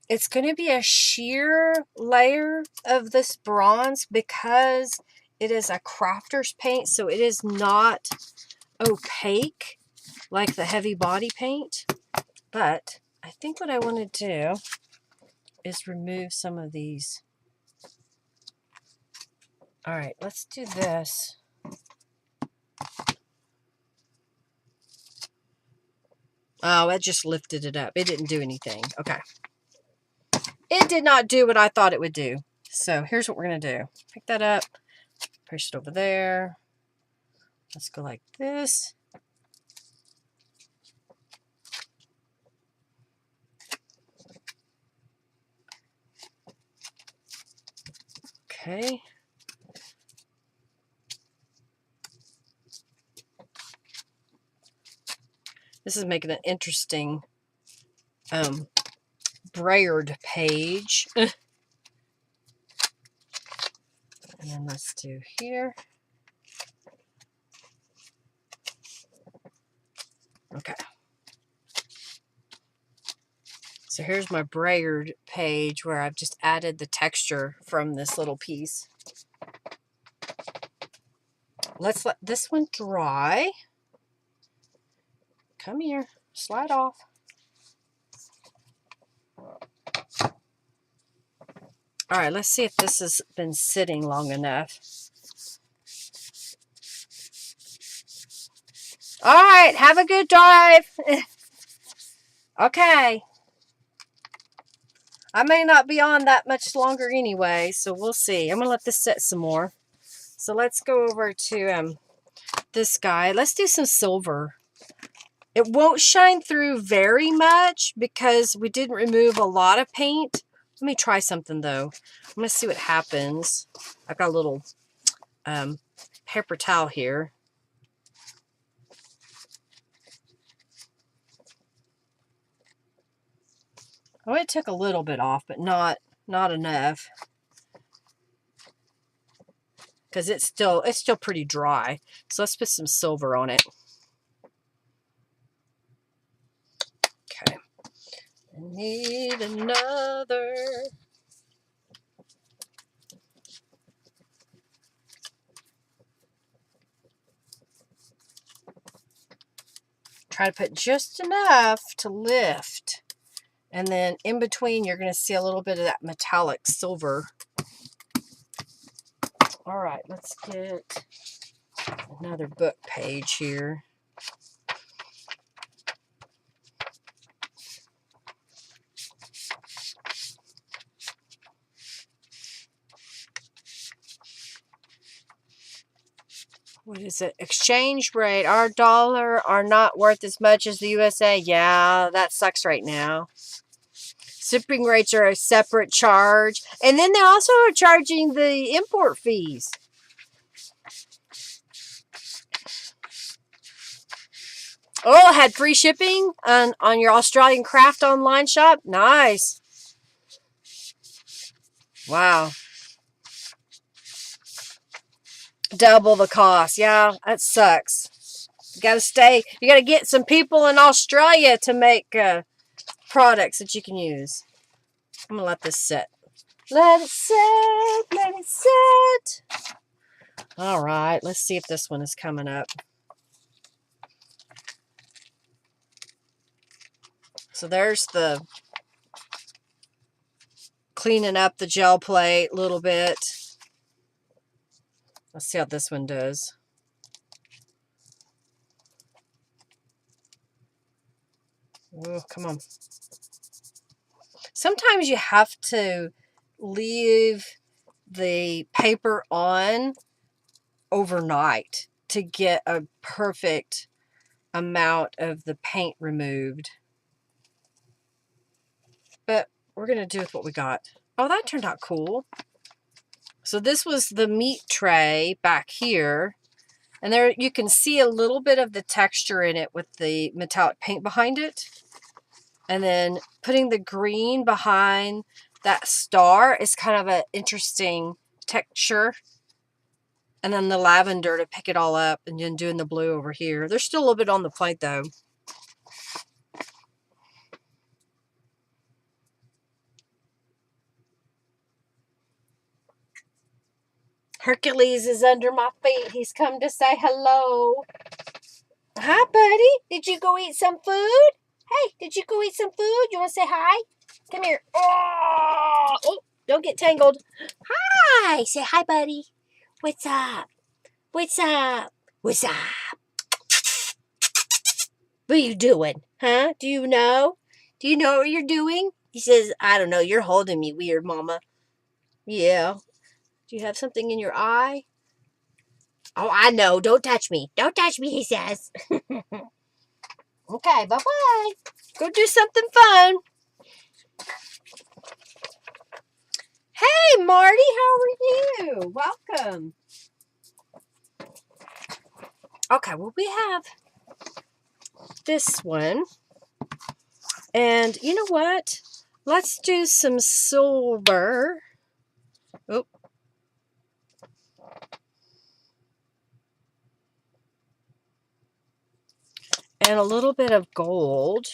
It's going to be a sheer layer of this bronze because it is a crafter's paint, so it is not opaque like the heavy body paint. But I think what I want to do is remove some of these. All right, let's do this. Oh, it just lifted it up. It didn't do anything. Okay. It did not do what I thought it would do. So here's what we're going to do. Pick that up. Push it over there. Let's go like this. Okay. This is making an interesting brayered page. And then let's do here. Okay. So here's my brayered page where I've just added the texture from this little piece. Let's let this one dry. Come here, slide off. All right, let's see if this has been sitting long enough. All right, have a good drive. Okay. I may not be on that much longer anyway, so we'll see. I'm going to let this sit some more. So let's go over to this guy. Let's do some silver. It won't shine through very much because we didn't remove a lot of paint. Let me try something though. I'm going to see what happens. I've got a little paper towel here. Oh, it took a little bit off, but not enough. Because it's still pretty dry. So let's put some silver on it. Okay. I need another. Try to put just enough to lift. And then in between, you're going to see a little bit of that metallic silver. All right, let's get another book page here. What is it? Exchange rate. Our dollar are not worth as much as the USA. Yeah, that sucks right now. Shipping rates are a separate charge. And then they also are charging the import fees. Oh, had free shipping on your Australian craft online shop? Nice. Wow. Double the cost. Yeah, that sucks. You got to get some people in Australia to make products that you can use. I'm going to let this sit. Let it sit. Let it sit. All right. Let's see if this one is coming up. So there's the cleaning up the gel plate a little bit. Let's see how this one does. Oh, come on. Sometimes you have to leave the paper on overnight to get a perfect amount of the paint removed. But we're going to do with what we got. Oh, that turned out cool. So this was the meat tray back here. And there you can see a little bit of the texture in it with the metallic paint behind it. And then putting the green behind that star is kind of an interesting texture. And then the lavender to pick it all up, and then doing the blue over here. There's still a little bit on the plate though. Hercules is under my feet. He's come to say hello. Hi, buddy. Did you go eat some food? Hey, did you go eat some food? You want to say hi? Come here. Oh, don't get tangled. Hi. Say hi, buddy. What's up? What's up? What's up? What are you doing? Huh? Do you know? Do you know what you're doing? He says, I don't know. You're holding me weird, Mama. Yeah. Do you have something in your eye? Oh, I know. Don't touch me. Don't touch me, he says. Okay, bye-bye. Go do something fun. Hey, Marty, how are you? Welcome. Okay, well, we have this one. And you know what? Let's do some silver. Oh. And a little bit of gold.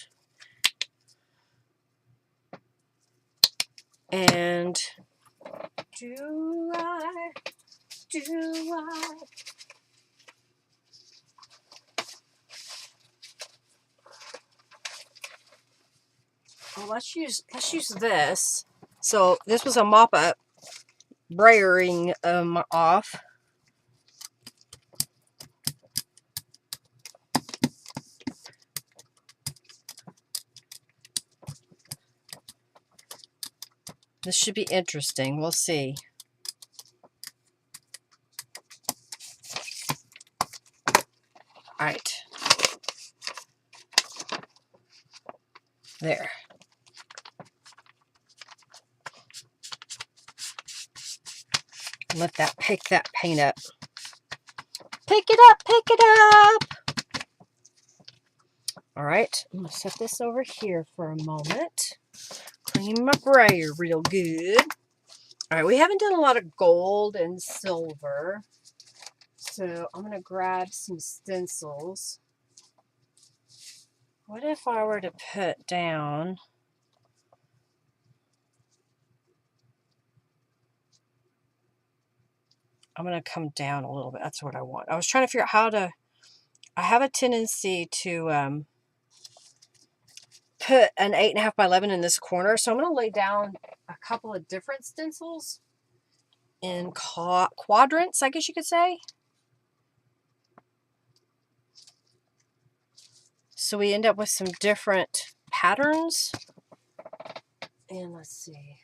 And do I? Well, let's use this. So this was a mop-up brayering off. This should be interesting. We'll see. All right. There. Let that pick that paint up. Pick it up, pick it up. All right, I'm gonna set this over here for a moment. Clean my brayer real good. All right, we haven't done a lot of gold and silver. So I'm gonna grab some stencils. What if I were to put down I'm going to come down a little bit. That's what I want. I was trying to figure out how to... I have a tendency to put an 8.5 by 11 in this corner. So I'm going to lay down a couple of different stencils in quadrants, I guess you could say. So we end up with some different patterns. And let's see.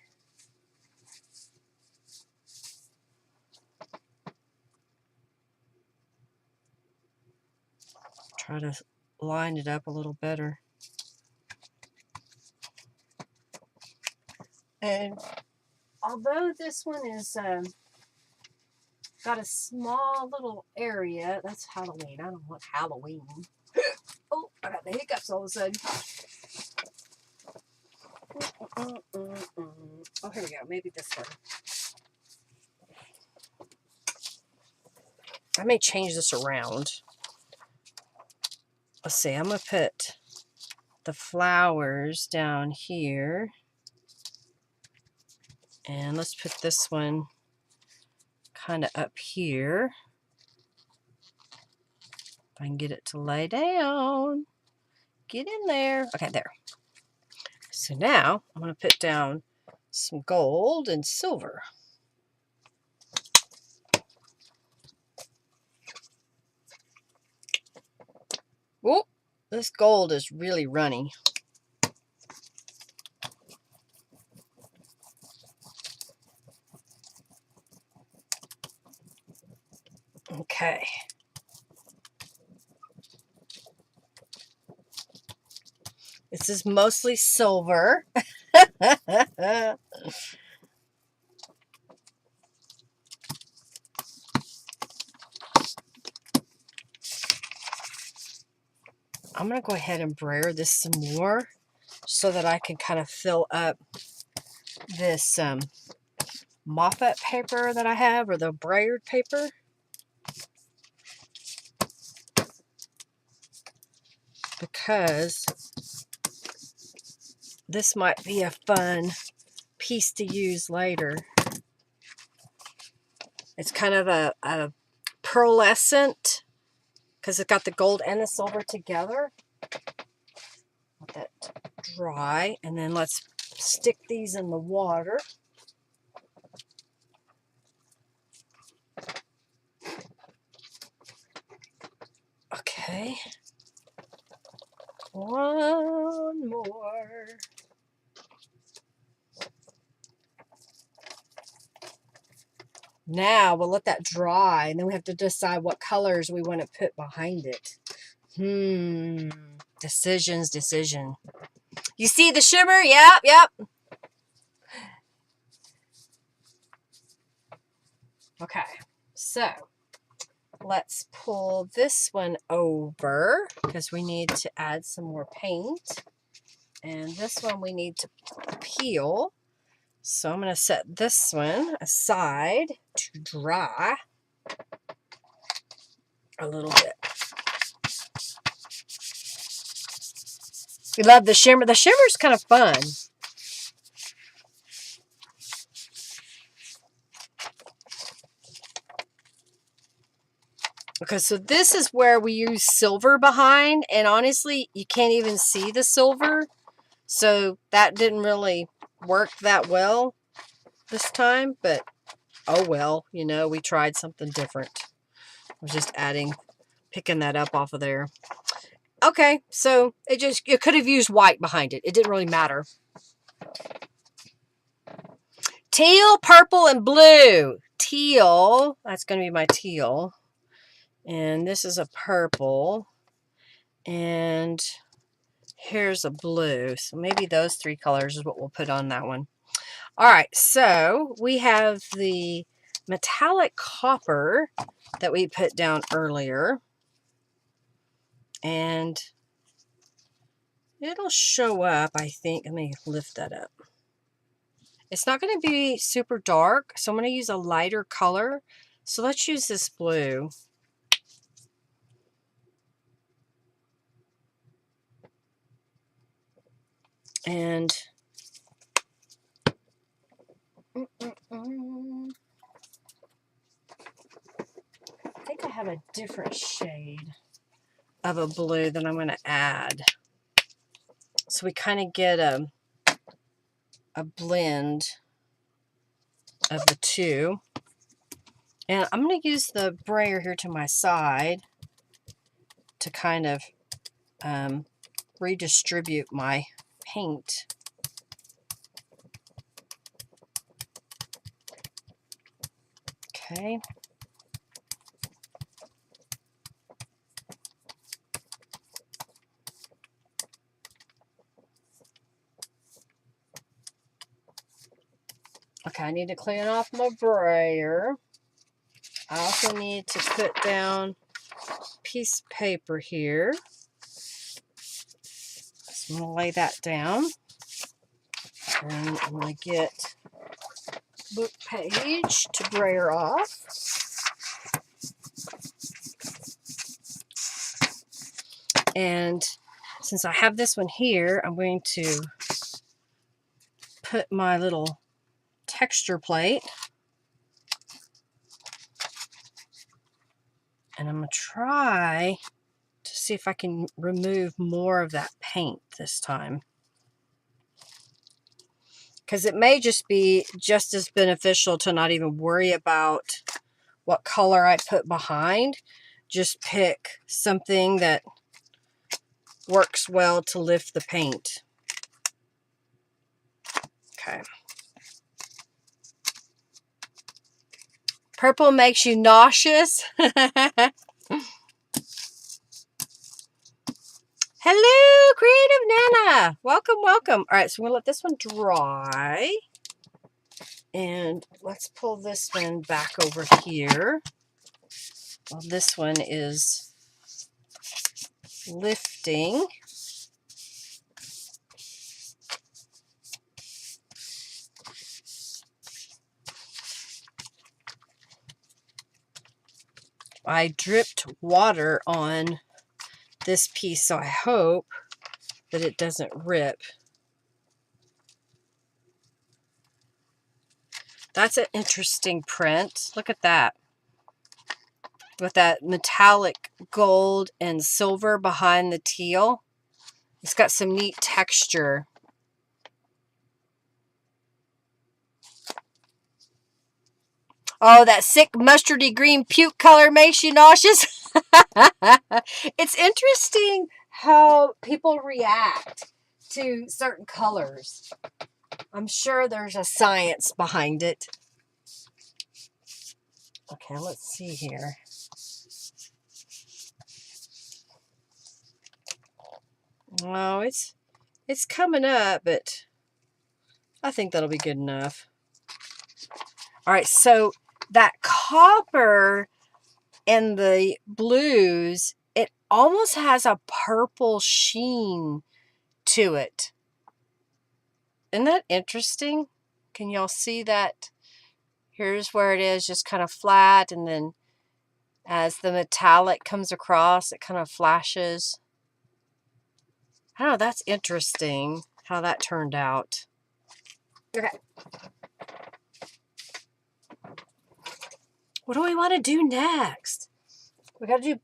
Try to line it up a little better. And although this one is got a small little area, that's Halloween. I don't want Halloween. Oh, I got the hiccups all of a sudden. Oh, here we go. Maybe this one. I may change this around. Let's see. I'm going to put the flowers down here. And let's put this one kind of up here. If I can get it to lay down. Get in there. Okay, there. So now I'm going to put down some gold and silver. Oh, this gold is really runny. Okay. This is mostly silver. I'm going to go ahead and brayer this some more so that I can kind of fill up this mop-up paper that I have, or the brayered paper. Because this might be a fun piece to use later. It's kind of a pearlescent, because it's got the gold and the silver together. Let that dry, and then let's stick these in the water. Okay. One more. Now we'll let that dry, and then we have to decide what colors we want to put behind it. Decision. You see the shimmer? Yep. Okay, so let's pull this one over because we need to add some more paint. And this one we need to peel. So I'm going to set this one aside to dry a little bit. We love the shimmer. The shimmer's kind of fun. Okay, so this is where we use silver behind, and honestly, you can't even see the silver. So that didn't really work that well this time, but oh well, you know, we tried something different. I was just picking that up off of there. Okay, so it could have used white behind it. It didn't really matter. Teal, purple, and blue. Teal, that's going to be my teal. And this is a purple. And here's a blue. So maybe those three colors is what we'll put on that one. All right, so we have the metallic copper that we put down earlier. And it'll show up, I think. Let me lift that up. It's not going to be super dark, so I'm going to use a lighter color. So let's use this blue. And I think I have a different shade of a blue that I'm going to add. So we kind of get a blend of the two. And I'm going to use the brayer here to my side to kind of redistribute my paint. Okay. Okay, I need to clean off my brayer. I also need to put down a piece of paper here. So I'm going to lay that down. And I'm going to get book page to brayer off. And since I have this one here, I'm going to put my little texture plate. And I'm going to try to see if I can remove more of that paint this time. Because it may just be just as beneficial to not even worry about what color I put behind. Just pick something that works well to lift the paint. Okay. Purple makes you nauseous. Hello, Creative Nana. Welcome, welcome. All right, so we'll let this one dry. And let's pull this one back over here. Well, this one is lifting. I dripped water on this piece, so I hope that it doesn't rip. That's an interesting print. Look at that. With that metallic gold and silver behind the teal. It's got some neat texture. Oh, that sick mustardy green puke color makes you nauseous. It's interesting how people react to certain colors. I'm sure there's a science behind it. Okay, let's see here. Oh, it's coming up, but I think that'll be good enough. All right, so that copper and the blues, it almost has a purple sheen to it. Isn't that interesting? Can y'all see that? Here's where it is, just kind of flat, and then as the metallic comes across, it kind of flashes. I don't know, that's interesting how that turned out. Okay. What do we want to do next? We got to do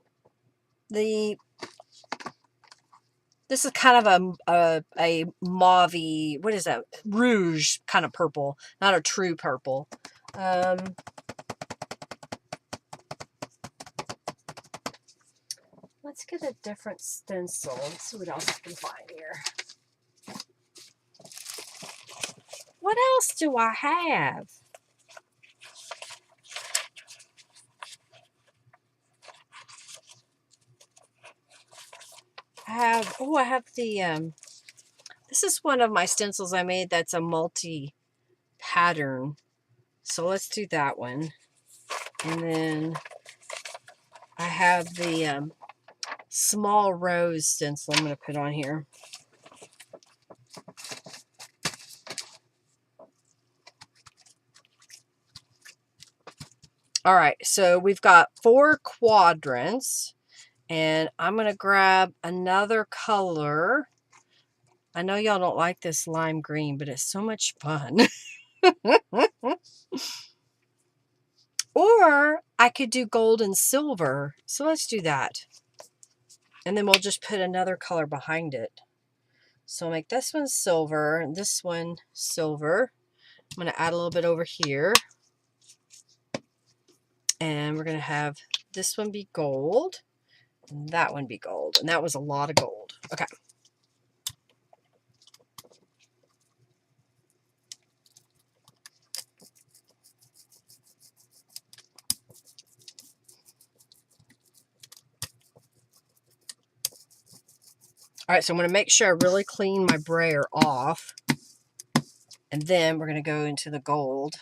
this is kind of a mauve-y, what is that? Rouge kind of purple, not a true purple. Let's get a different stencil. Let's see what else I can find here. What else do I have? I have the, this is one of my stencils I made that's a multi-pattern. So let's do that one. And then I have the small rose stencil I'm going to put on here. All right, so we've got 4 quadrants, and I'm going to grab another color. I know y'all don't like this lime green, but it's so much fun. Or I could do gold and silver. So let's do that. And then we'll just put another color behind it. So I'll make this one silver and this one silver. I'm going to add a little bit over here. And we're going to have this one be gold. And that one be gold. And that was a lot of gold. Okay. All right, so I'm going to make sure I really clean my brayer off. And then we're going to go into the gold.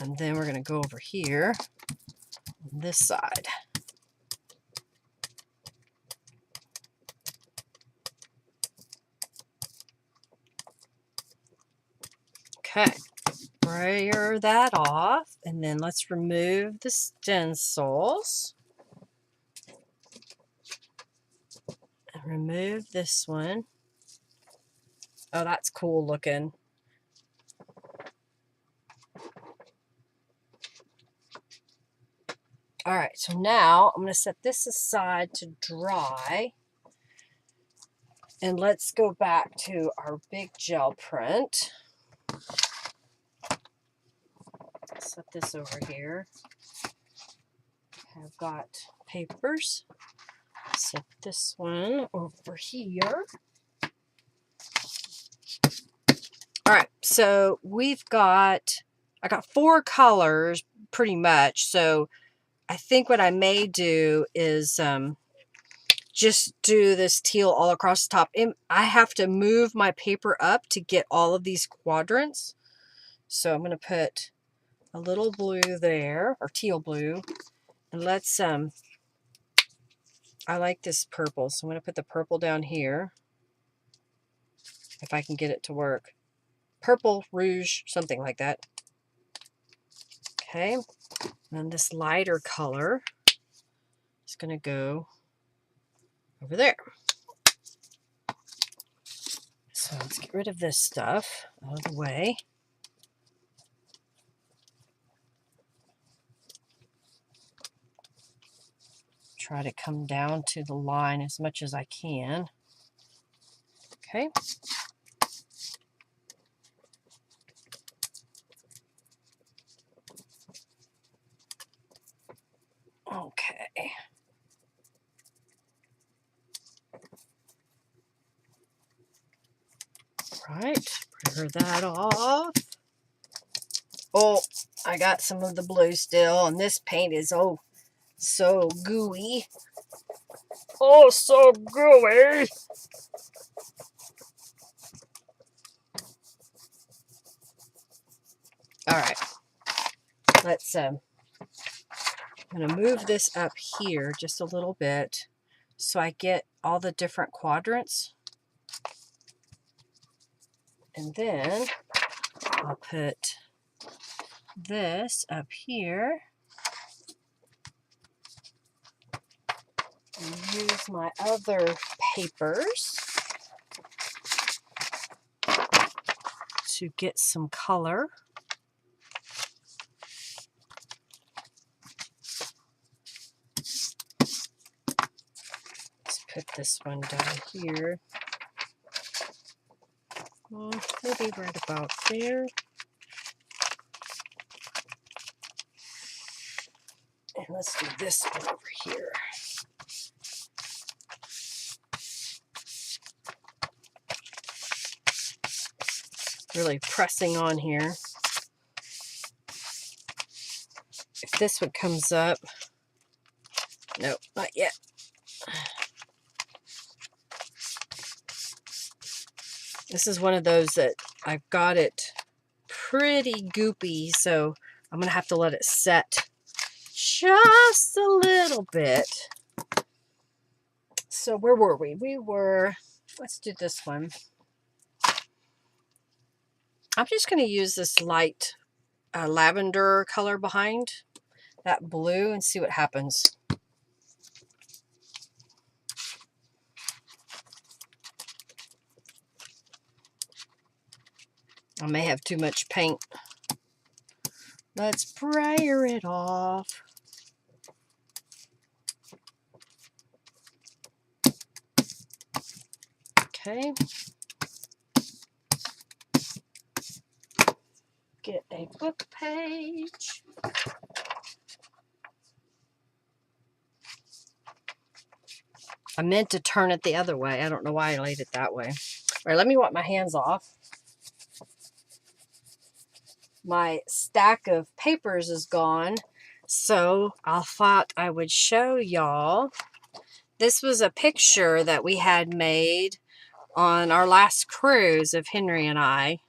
And then we're going to go over here on this side. Okay, brayer that off, and then let's remove the stencils. And remove this one. Oh, that's cool looking. All right, so now I'm going to set this aside to dry. And let's go back to our big gel print. Set this over here. I've got papers. Set this one over here. All right, so I got 4 colors pretty much. So I think what I may do is just do this teal all across the top. I have to move my paper up to get all of these quadrants. So I'm going to put a little blue there, or teal blue. And let's, I like this purple, so I'm going to put the purple down here. If I can get it to work. Purple, rouge, something like that. Okay. And this lighter color is going to go over there. So let's get rid of this stuff out of the way. Try to come down to the line as much as I can. Okay. Okay. Right, clear that off. Oh, I got some of the blue still, and this paint is so gooey. Oh, so gooey. All right. Let's, I'm going to move this up here just a little bit so I get all the different quadrants. And then I'll put this up here and use my other papers to get some color. Let's put this one down here. Maybe right about there. And let's do this one over here. Really pressing on here. If this one comes up, nope, not yet. This is one of those that I've got it pretty goopy, so I'm going to have to let it set just a little bit. So where were we? We were, let's do this one. I'm just going to use this light lavender color behind that blue and see what happens. I may have too much paint. Let's brayer it off. Okay. Get a book page. I meant to turn it the other way. I don't know why I laid it that way. All right, let me wipe my hands off. My stack of papers is gone, so I thought I would show y'all. This was a picture that we had made on our last cruise of Henry and I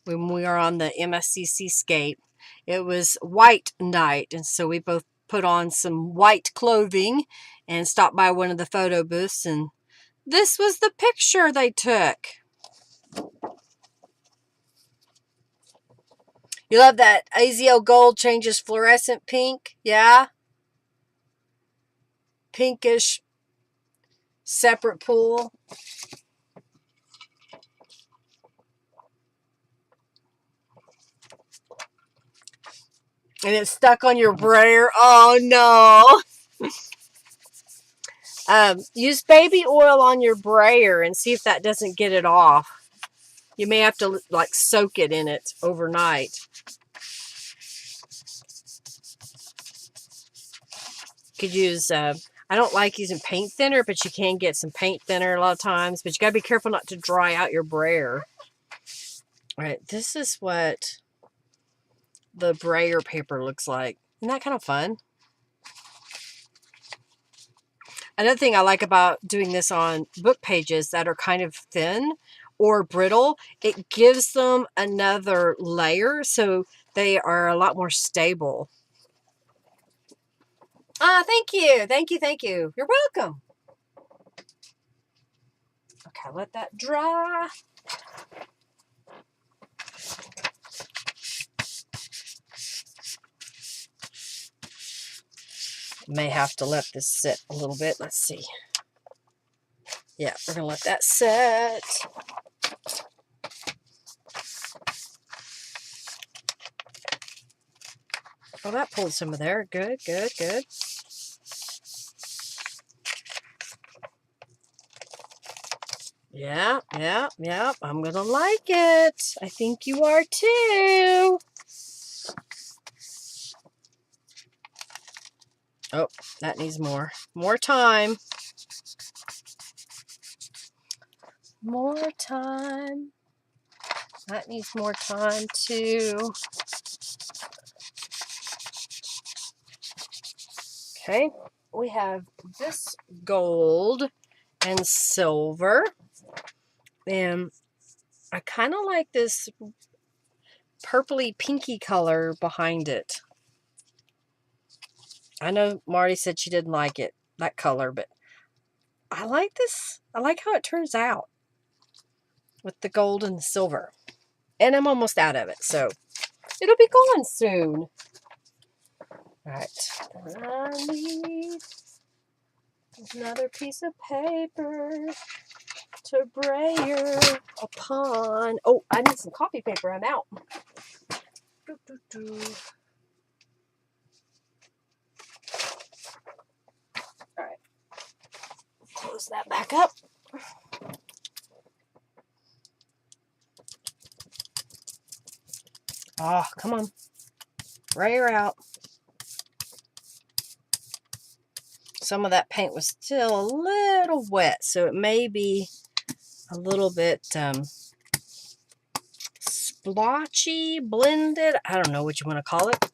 when we were on the MSC Seascape. It was white night, and so we both put on some white clothing and stopped by one of the photo booths, and this was the picture they took. You love that AZO gold changes fluorescent pink? Yeah? Pinkish separate pool. And it's stuck on your brayer. Oh no. Use baby oil on your brayer and see if that doesn't get it off. You may have to like soak it in it overnight. You could use, I don't like using paint thinner, but you can get some paint thinner a lot of times. But you got to be careful not to dry out your brayer. All right, this is what the brayer paper looks like. Isn't that kind of fun? Another thing I like about doing this on book pages that are kind of thin or brittle, it gives them another layer so they are a lot more stable. Ah, thank you. Thank you. Thank you. You're welcome. Okay, let that dry. May have to let this sit a little bit. Let's see. Yeah, we're going to let that set. Oh, that pulled some of there. Good, good, good. Yeah, yeah, yeah. I'm going to like it. I think you are too. Oh, that needs more. More time. More time. That needs more time too. Okay, we have this gold and silver. And I kind of like this purpley pinky color behind it. I know Marty said she didn't like it, that color, but I like this. I like how it turns out with the gold and the silver. And I'm almost out of it, so it'll be gone soon. Alright. I need another piece of paper to brayer upon. Oh, I need some coffee paper. I'm out. Alright. Close that back up. Oh, come on. Brayer out. Some of that paint was still a little wet, so it may be a little bit splotchy, blended. I don't know what you want to call it.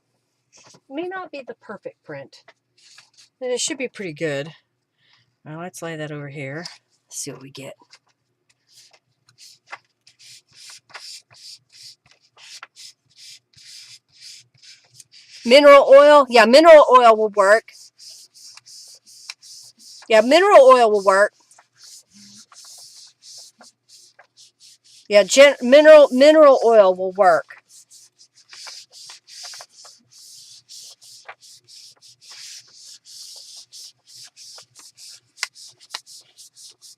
It may not be the perfect print, but it should be pretty good. Now let's lay that over here. Let's see what we get. Mineral oil? Yeah, mineral oil will work. Yeah, mineral oil will work. Yeah, mineral oil will work.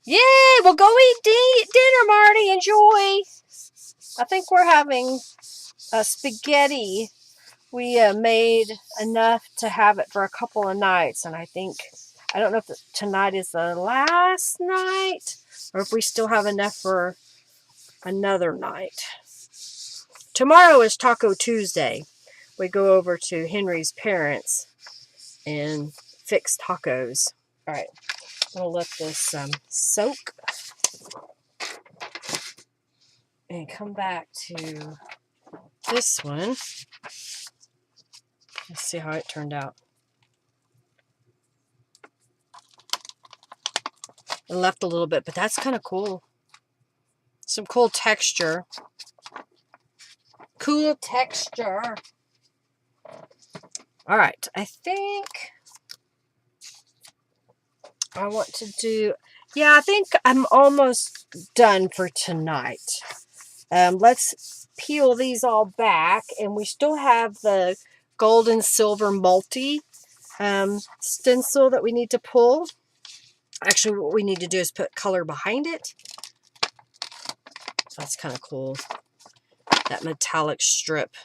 Yay! We'll go eat dinner, Marty. Enjoy. I think we're having spaghetti. We made enough to have it for a couple of nights, and I don't know if tonight is the last night or if we still have enough for another night. Tomorrow is Taco Tuesday. We go over to Henry's parents and fix tacos. All right, I'm gonna let this soak and come back to this one. Let's see how it turned out. It left a little bit, but that's kind of cool. Some cool texture. Cool texture. All right, I think I want to do, yeah, I think I'm almost done for tonight. Let's peel these all back, and we still have the gold and silver multi stencil that we need to pull. Actually, what we need to do is put color behind it. That's kind of cool. That metallic strip.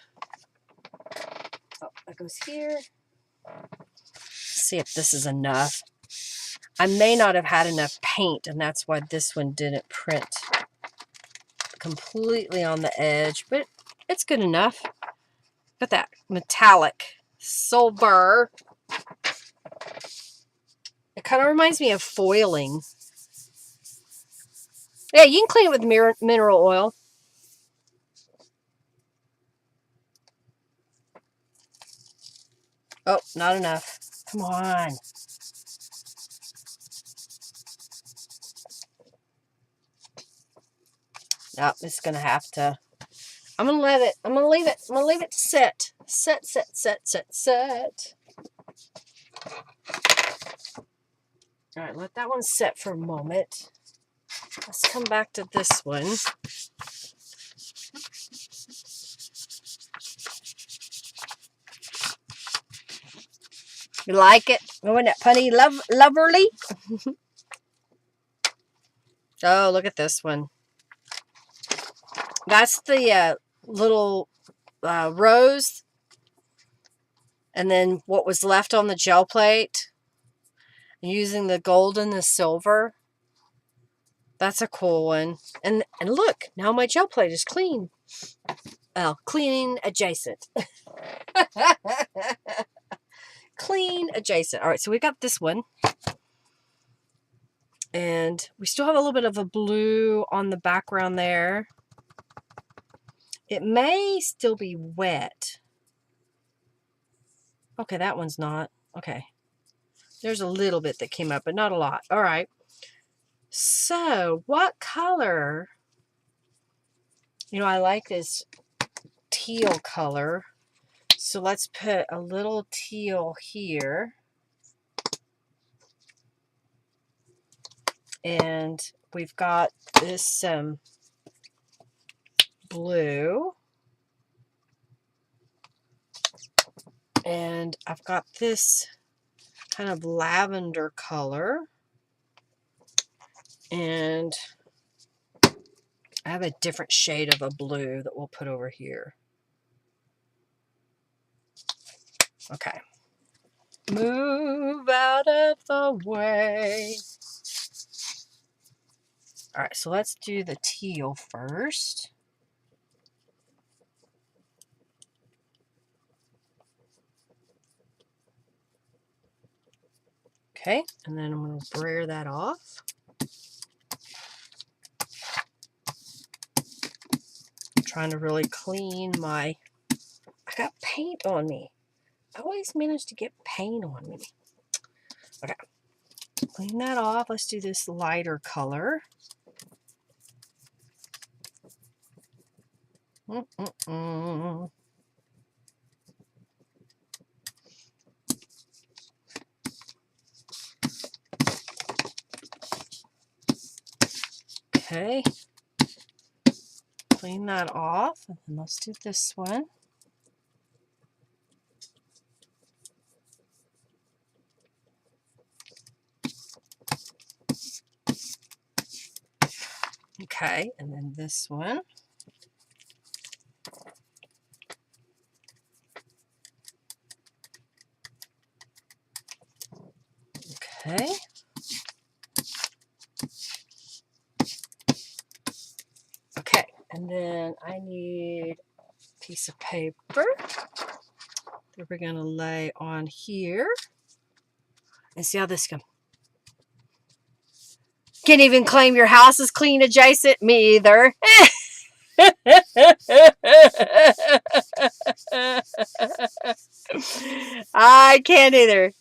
Oh, that goes here. See if this is enough. I may not have had enough paint, and that's why this one didn't print completely on the edge, but it's good enough. Got that metallic silver. It kind of reminds me of foiling. Yeah, you can clean it with mineral oil. Oh, not enough. Come on. No, it's gonna have to. I'm gonna leave it. I'm gonna leave it to set. Set. All right, let that one set for a moment. Let's come back to this one. You like it? Isn't it funny, loverly? Oh, look at this one. That's the little rose, and then what was left on the gel plate, using the gold and the silver. That's a cool one. And look, now my gel plate is clean. Well, clean adjacent. Clean adjacent. All right, so we got this one. And we still have a little bit of a blue on the background there. It may still be wet. Okay, that one's not. Okay. There's a little bit that came up, but not a lot. All right. So, what color? You know, I like this teal color. So let's put a little teal here. And we've got this blue. And I've got this kind of lavender color. And I have a different shade of a blue that we'll put over here. Okay. Move out of the way. All right, so let's do the teal first. Okay, and then I'm going to brayer that off. I'm trying to really clean my... I got paint on me. I always manage to get paint on me. Okay, clean that off. Let's do this lighter color. Okay, clean that off, and then let's do this one. Okay, and then this one. Okay. Okay, and then I need a piece of paper that we're going to lay on here. And see how this comes. Can't even claim your house is clean adjacent. Me either. I can't either.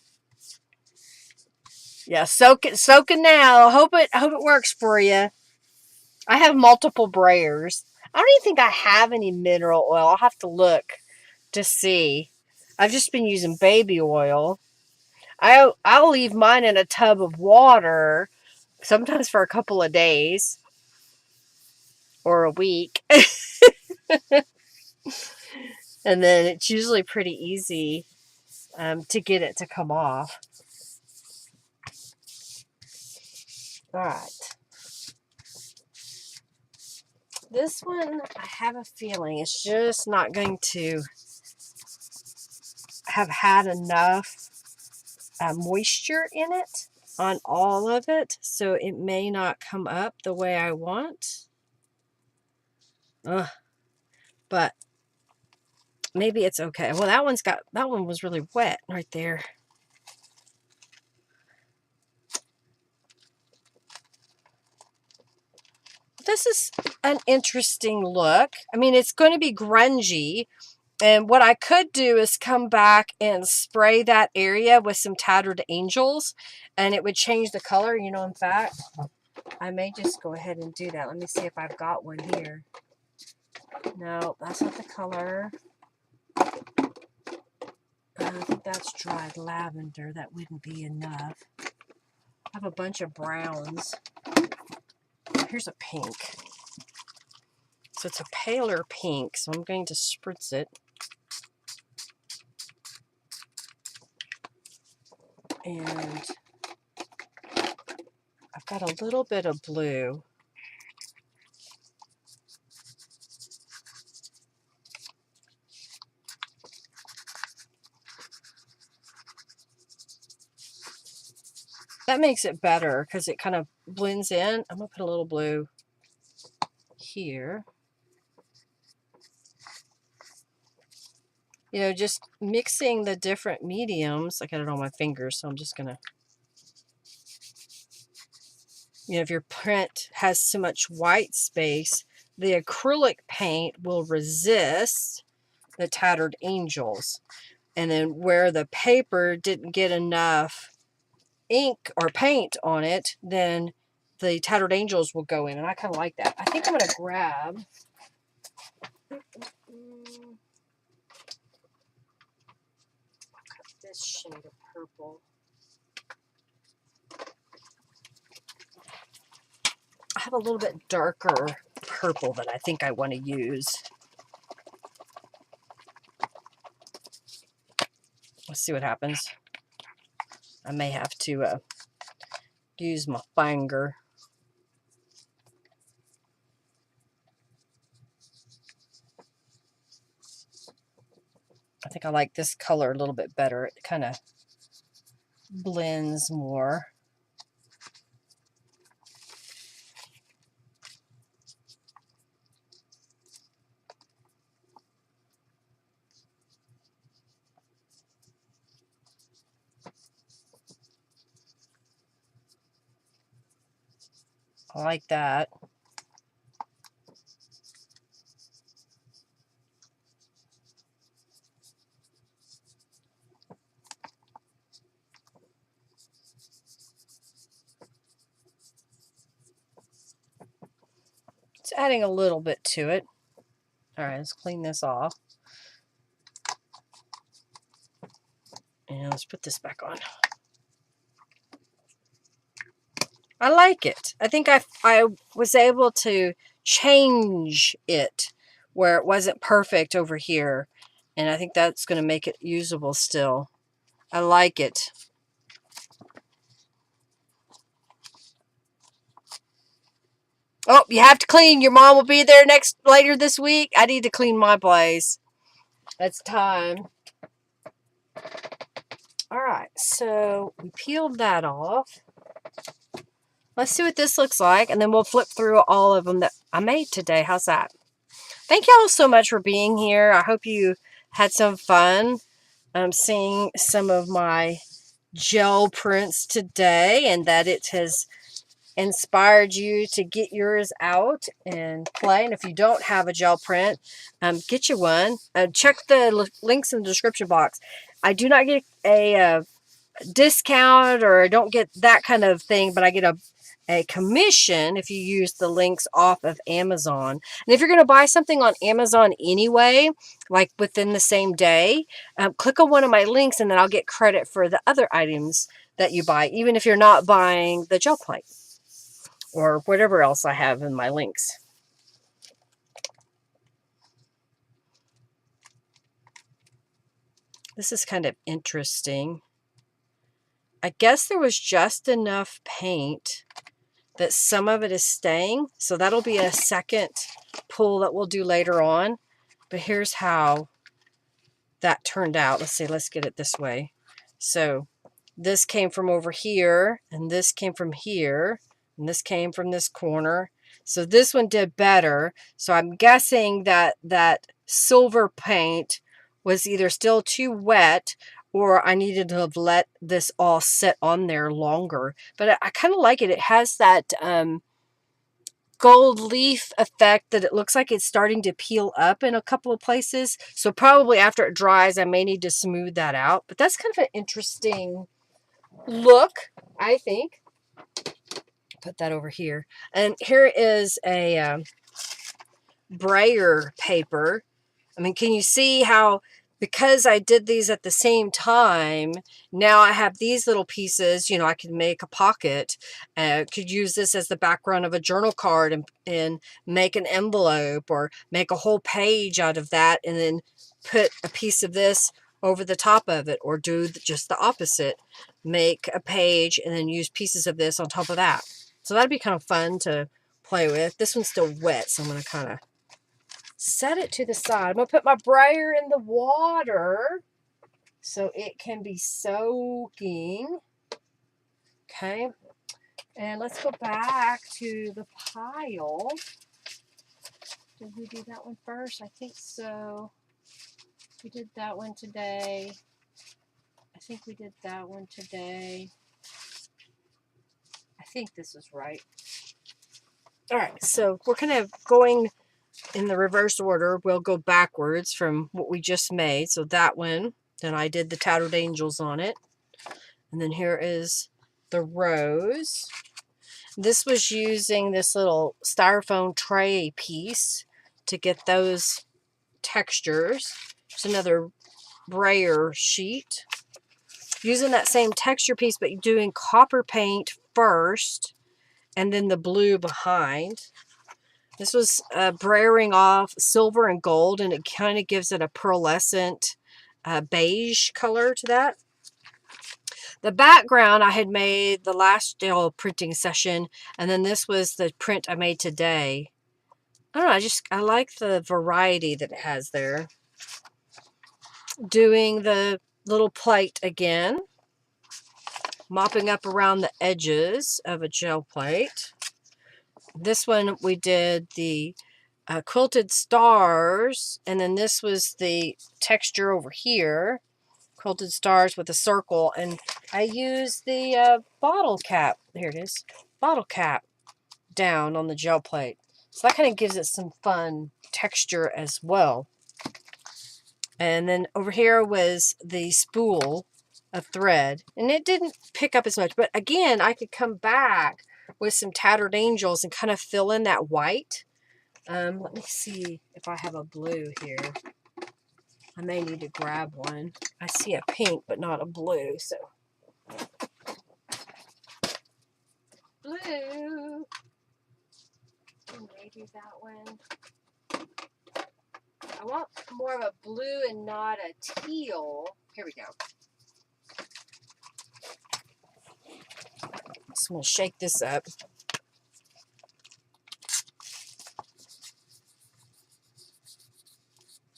Yeah, soaking now. Hope it works for you. I have multiple brayers. I don't even think I have any mineral oil. I'll have to look to see. I've just been using baby oil. I'll leave mine in a tub of water, sometimes for a couple of days or a week. And then it's usually pretty easy to get it to come off. All right. This one, I have a feeling it's just not going to have had enough moisture in it on all of it, so it may not come up the way I want. But maybe it's okay. Well, that one was really wet right there. This is an interesting look. I mean, it's going to be grungy. And what I could do is come back and spray that area with some Tattered Angels, and it would change the color. You know, in fact, I may just go ahead and do that. Let me see if I've got one here. No, that's not the color. I think that's dried lavender. That wouldn't be enough. I have a bunch of browns. Here's a pink. So it's a paler pink, so I'm going to spritz it. And I've got a little bit of blue. That makes it better because it kind of blends in. I'm going to put a little blue here. You know, just mixing the different mediums. I got it on my fingers, so I'm just going to... You know, if your print has so much white space, the acrylic paint will resist the Tattered Angels. And then where the paper didn't get enough ink or paint on it, then the Tattered Angels will go in. And I kind of like that. I think I'm going to grab This shade of purple. I have a little bit darker purple that I think I want to use. Let's see what happens. I may have to use my finger. I think I like this color a little bit better. It kind of blends more. I like that. It's adding a little bit to it. All right, let's clean this off. And let's put this back on. I like it. I think I was able to change it where it wasn't perfect over here. And I think that's going to make it usable still. I like it. Oh, you have to clean. Your mom will be there later this week. I need to clean my place. It's time. All right, so we peeled that off. Let's see what this looks like, and then we'll flip through all of them that I made today. How's that? Thank y'all so much for being here. I hope you had some fun seeing some of my gel prints today, and that it has inspired you to get yours out and play. And if you don't have a gel print, get you one. Check the links in the description box. I do not get a discount, or I don't get that kind of thing, but I get a commission if you use the links off of Amazon. And if you're going to buy something on Amazon anyway, like within the same day, click on one of my links and then I'll get credit for the other items that you buy, even if you're not buying the gel plate or whatever else I have in my links. This is kind of interesting. I guess there was just enough paint that some of it is staying. So that'll be a second pull that we'll do later on. But here's how that turned out. Let's see, let's get it this way. So this came from over here, and this came from here, and this came from this corner. So this one did better. So I'm guessing that that silver paint was either still too wet, or I needed to have let this all sit on there longer. But I kind of like it. It has that gold leaf effect that it looks like it's starting to peel up in a couple of places. So probably after it dries, I may need to smooth that out. But that's kind of an interesting look, I think. Put that over here. And here is a brayer paper. I mean, can you see how, because I did these at the same time, now I have these little pieces, you know, I can make a pocket. Could use this as the background of a journal card and make an envelope, or make a whole page out of that and then put a piece of this over the top of it, or do just the opposite. Make a page and then use pieces of this on top of that. So that'd be kind of fun to play with. This one's still wet, so I'm going to kind of set it to the side. I'm going to put my brayer in the water so it can be soaking. Okay. And let's go back to the pile. Did we do that one first? I think so. We did that one today. I think we did that one today. I think this is right. All right. So we're kind of going in the reverse order. We'll go backwards from what we just made. So that one, then I did the tattered angels on it. And then here is the rose. This was using this little styrofoam tray piece to get those textures. It's another brayer sheet. Using that same texture piece, but doing copper paint first and then the blue behind. This was brayering off silver and gold, and it kind of gives it a pearlescent beige color to that. The background I had made the last gel printing session, and then this was the print I made today. I don't know, I like the variety that it has there. Doing the little plate again. Mopping up around the edges of a gel plate. This one we did the quilted stars, and then this was the texture over here. Quilted stars with a circle, and I used the bottle cap. Here it is. Bottle cap down on the gel plate. So that kind of gives it some fun texture as well. And then over here was the spool of thread, and it didn't pick up as much, but again, I could come back with some tattered angels and kind of fill in that white. Let me see if I have a blue here. I may need to grab one. I see a pink, but not a blue, so. Blue. Maybe that one. I want more of a blue and not a teal. Here we go. Just want to shake this up.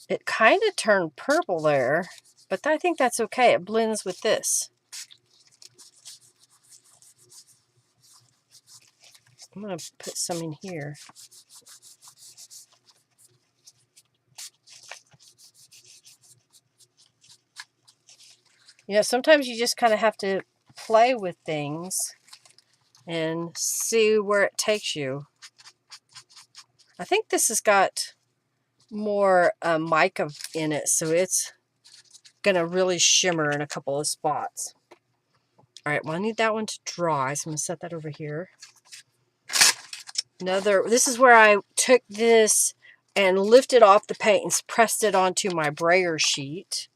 It kind of turned purple there, but I think that's okay. It blends with this. I'm going to put some in here. You know, sometimes you just kind of have to play with things and see where it takes you. I think this has got more mica in it, so it's going to really shimmer in a couple of spots. All right, well, I need that one to dry, so I'm going to set that over here. This is where I took this and lifted off the paint and pressed it onto my brayer sheet.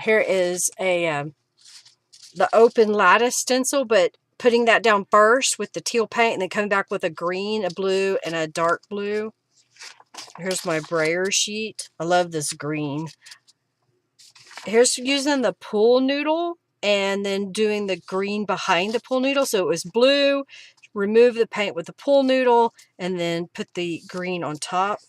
Here is the open lattice stencil, but putting that down first with the teal paint and then coming back with a green, a blue, and a dark blue. Here's my brayer sheet. I love this green. Here's using the pool noodle and then doing the green behind the pool noodle. So it was blue, remove the paint with the pool noodle, and then put the green on top.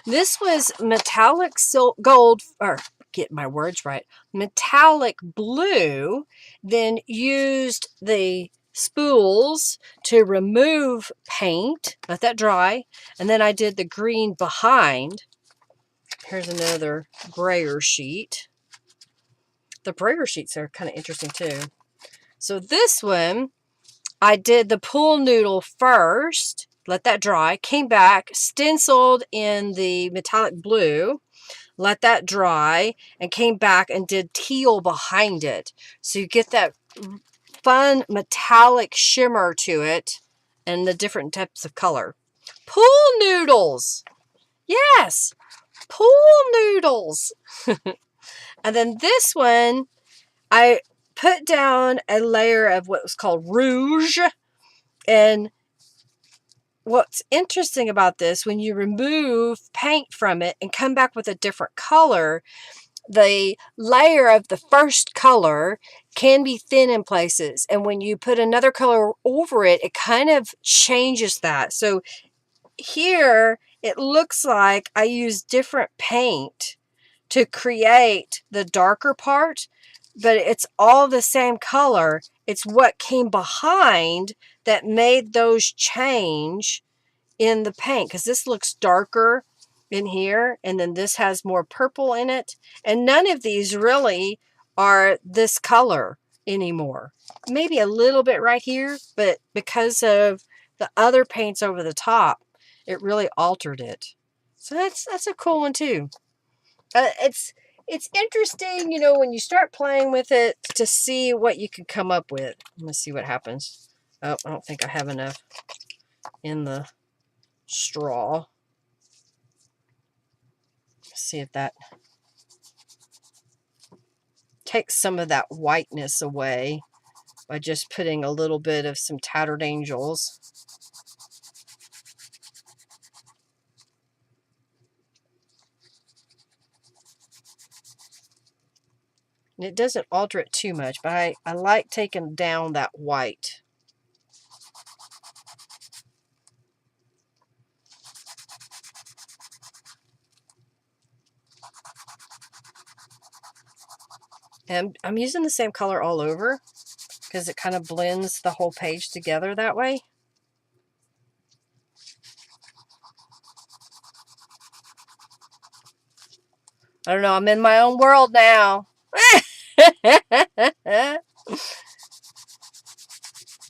This was metallic silk gold, or get my words right, metallic blue, then used the spools to remove paint, let that dry, and then I did the green behind. Here's another brayer sheet. The brayer sheets are kind of interesting too. So this one, I did the pool noodle first, let that dry, came back, stenciled in the metallic blue, let that dry, and came back and did teal behind it. So you get that fun metallic shimmer to it and the different types of color. Pool noodles! Yes! Pool noodles! And then this one, I put down a layer of what was called rouge. And what's interesting about this, when you remove paint from it and come back with a different color, the layer of the first color can be thin in places. And when you put another color over it, it kind of changes that. So here, it looks like I used different paint to create the darker part, but it's all the same color. It's what came behind that made those change in the paint, because this looks darker in here, and then this has more purple in it, and none of these really are this color anymore. Maybe a little bit right here, but because of the other paints over the top, it really altered it. So that's a cool one too. It's interesting, you know, when you start playing with it to see what you can come up with. Let's see what happens. Oh, I don't think I have enough in the straw. See if that takes some of that whiteness away by just putting a little bit of some Tattered Angels. And it doesn't alter it too much, but I like taking down that white. And I'm using the same color all over because it kind of blends the whole page together that way. I don't know, I'm in my own world now.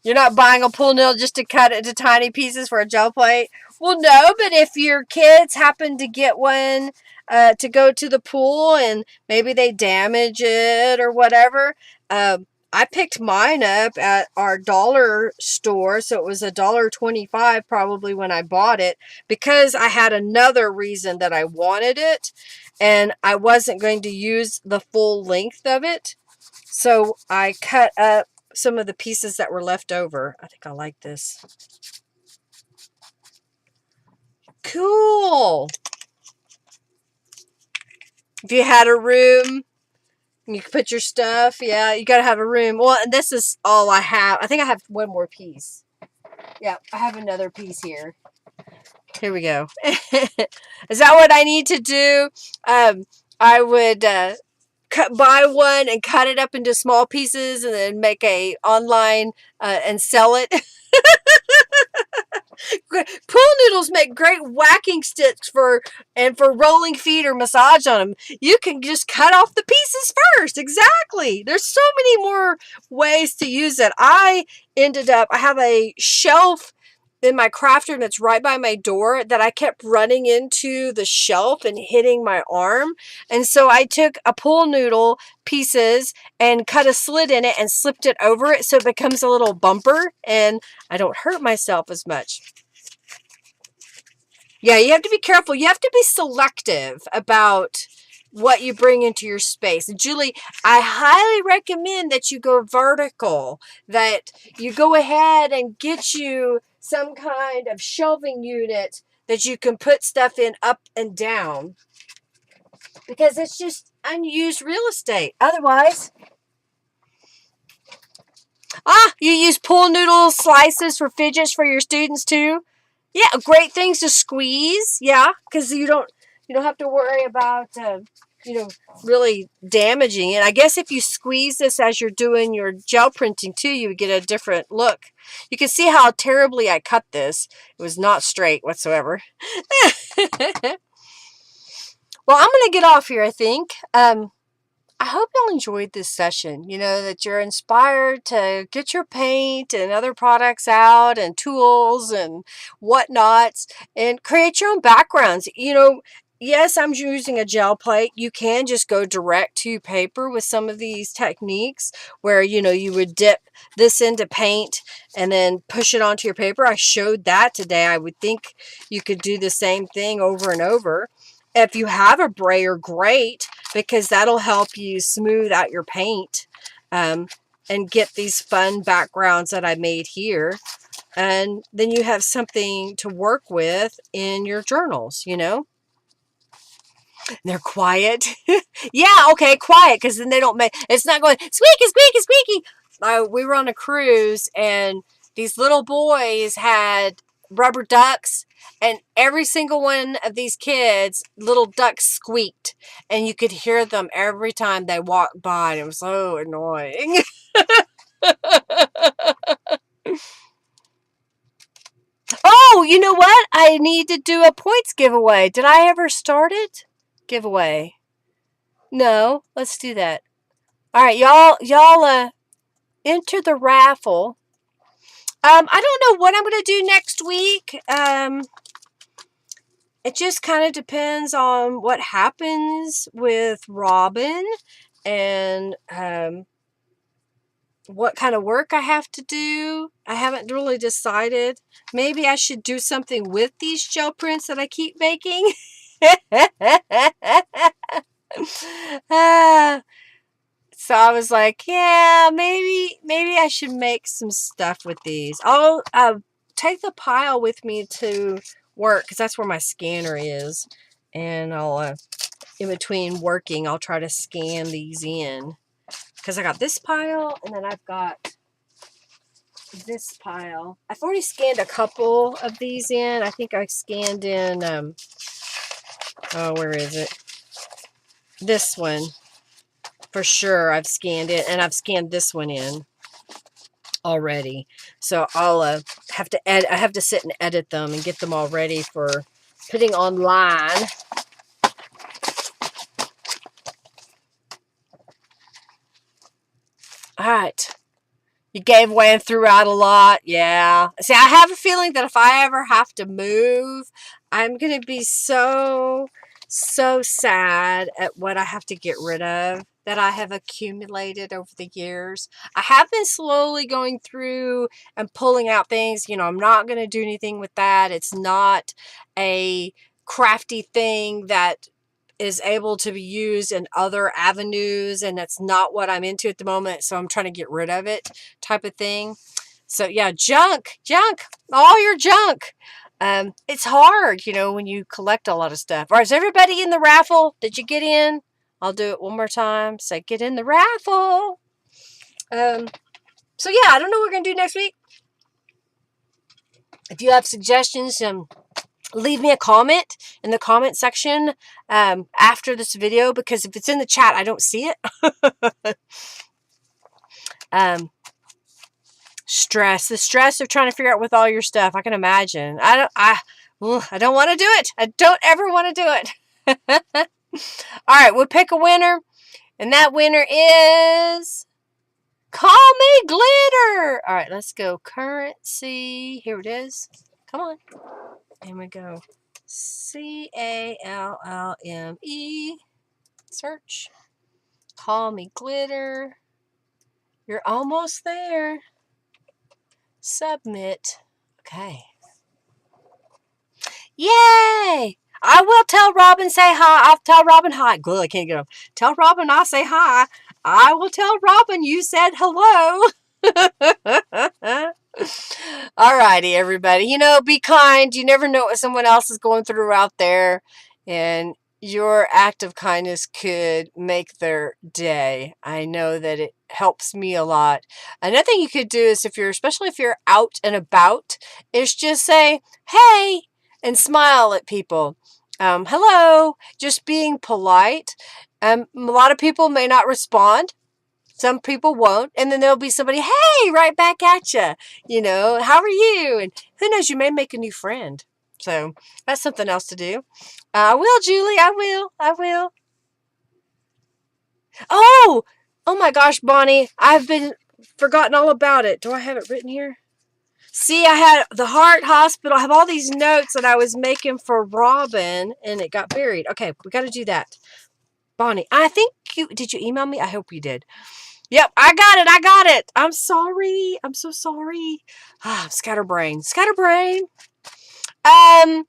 You're not buying a pool noodle just to cut it into tiny pieces for a gel plate? Well, no, but if your kids happen to get one to go to the pool and maybe they damage it or whatever, I picked mine up at our dollar store, so it was $1.25 probably when I bought it, because I had another reason that I wanted it, and I wasn't going to use the full length of it. So I cut up some of the pieces that were left over. I think I like this. Cool. If you had a room, you could put your stuff. Yeah, you got to have a room. Well, and this is all I have. I think I have one more piece. Yeah, I have another piece here. Here we go. Is that what I need to do? I would buy one and cut it up into small pieces and then make a online and sell it. Pool noodles make great whacking sticks for rolling feet or massage on them. You can just cut off the pieces first. Exactly. There's so many more ways to use it. I have a shelf in my craft room that's right by my door that I kept running into the shelf and hitting my arm. And so I took a pool noodle pieces and cut a slit in it and slipped it over it so it becomes a little bumper and I don't hurt myself as much. Yeah, you have to be careful. You have to be selective about what you bring into your space. And Julie, I highly recommend that you go vertical, that you go ahead and get you some kind of shelving unit that you can put stuff in up and down, because it's just unused real estate. Otherwise, you use pool noodle slices for fidgets for your students too. Yeah, great things to squeeze. Yeah, because you don't have to worry about really damaging it. I guess if you squeeze this as you're doing your gel printing too, you would get a different look. You can see how terribly I cut this. It was not straight whatsoever. Well, I'm going to get off here, I think. I hope y'all enjoyed this session, that you're inspired to get your paint and other products out and tools and whatnots and create your own backgrounds. Yes, I'm using a gel plate. You can just go direct to paper with some of these techniques where, you would dip this into paint and then push it onto your paper. I showed that today. I would think you could do the same thing over and over. If you have a brayer, great, because that'll help you smooth out your paint and get these fun backgrounds that I made here. And then you have something to work with in your journals, They're quiet. Yeah, okay, quiet, because then they don't make, it's not going squeaky, squeaky, squeaky. We were on a cruise, and these little boys had rubber ducks, and every single one of these kids, little ducks squeaked, and you could hear them every time they walked by, and it was so annoying. Oh, you know what? I need to do a points giveaway. Did I ever start it? Giveaway. No, let's do that. All right, y'all enter the raffle. I don't know what I'm going to do next week. It just kind of depends on what happens with Robin and what kind of work I have to do. I haven't really decided. Maybe I should do something with these gel prints that I keep making. So I was like, yeah, maybe I should make some stuff with these. I'll take the pile with me to work because that's where my scanner is. And I'll, in between working, I'll try to scan these in. Because I got this pile and then I've got this pile. I've already scanned a couple of these in. I think I scanned in, where is it? This one. For sure, I've scanned it, and I've scanned this one in already. So I'll have to edit. I have to sit and edit them and get them all ready for putting online. All right. You gave away and threw out a lot. Yeah. See, I have a feeling that if I ever have to move, I'm going to be so sad at what I have to get rid of that I have accumulated over the years. I have been slowly going through and pulling out things. You know, I'm not going to do anything with that. It's not a crafty thing that is able to be used in other avenues, and that's not what I'm into at the moment, so I'm trying to get rid of it type of thing. So yeah, junk, all your junk. It's hard, you know, when you collect a lot of stuff. All right, is everybody in the raffle? Did you get in? I'll do it one more time. Say, get in the raffle. So yeah, I don't know what we're going to do next week. If you have suggestions, leave me a comment in the comment section after this video, because if it's in the chat, I don't see it. The stress of trying to figure out with all your stuff. I can imagine. I don't want to do it. I don't ever want to do it. All right, we'll pick a winner, and that winner is Call Me Glitter. All right, let's go currency. Here it is. Come on. Here we go. CALLME. Search. Call Me Glitter. You're almost there. Submit. Okay. Yay! I will tell Robin, say hi. I'll tell Robin hi. Good, I can't get up. Tell Robin I say hi. I will tell Robin you said hello. Alrighty, everybody. You know, be kind. You never know what someone else is going through out there. And your act of kindness could make their day. I know that it helps me a lot. Another thing you could do is, especially if you're out and about, is just say, hey, and smile at people. Hello, just being polite. A lot of people may not respond. Some people won't. And then there'll be somebody, hey, right back at you. You know, how are you? And who knows, you may make a new friend. So that's something else to do. I will, Julie. I will. Oh my gosh, Bonnie. I've been forgotten all about it. Do I have it written here? See, I had the Heart Hospital. I have all these notes that I was making for Robin, and it got buried. Okay, we got to do that. Bonnie, I think did you email me? I hope you did. Yep, I got it. I'm sorry. I'm so sorry. Scatterbrain. I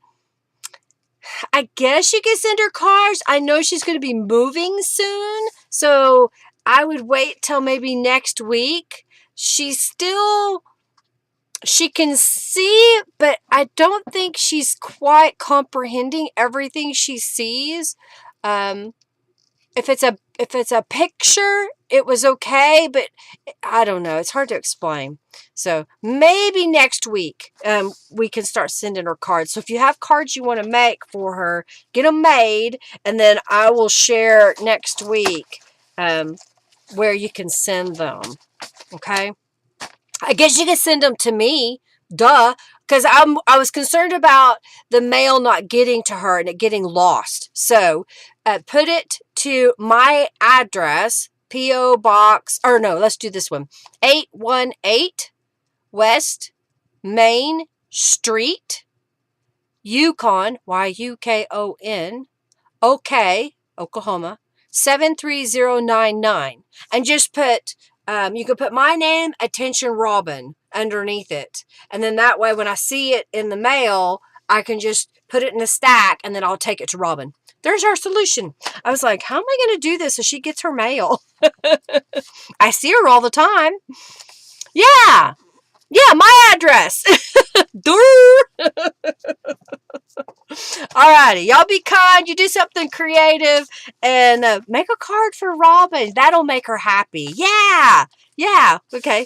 guess you can send her cards. I know she's going to be moving soon, so I would wait till maybe next week. She can see, but I don't think she's quite comprehending everything she sees. If it's a picture, it was okay, but I don't know. It's hard to explain. So maybe next week we can start sending her cards. So if you have cards you want to make for her, get them made, and then I will share next week where you can send them. Okay? I guess you can send them to me. Duh. Because I was concerned about the mail not getting to her and it getting lost. So put it to my address, P.O. Box, or no, let's do this one. 818 West Main Street, Yukon, Yukon, OK, Oklahoma, 73099. And just put You can put my name, attention Robin, underneath it. And then that way, when I see it in the mail, I can just put it in a stack and then I'll take it to Robin. There's our solution. I was like, how am I going to do this so she gets her mail? I see her all the time. Yeah. Yeah, my address. Alrighty, y'all be kind. You do something creative and make a card for Robin. That'll make her happy. Yeah. Yeah. Okay.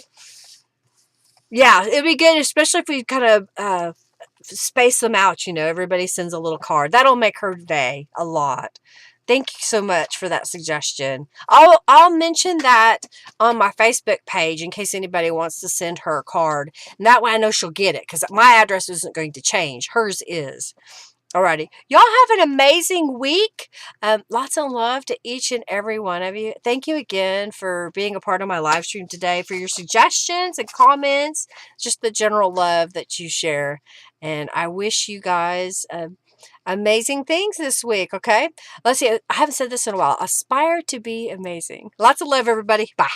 Yeah, it'd be good, especially if we kind of space them out. Everybody sends a little card. That'll make her day a lot. Thank you so much for that suggestion. I'll mention that on my Facebook page in case anybody wants to send her a card. And that way I know she'll get it because my address isn't going to change. Hers is. Alrighty. Y'all have an amazing week. Lots of love to each and every one of you. Thank you again for being a part of my live stream today, for your suggestions and comments, just the general love that you share. And I wish you guys amazing things this week, okay? Let's see. I haven't said this in a while. Aspire to be amazing. Lots of love, everybody. Bye.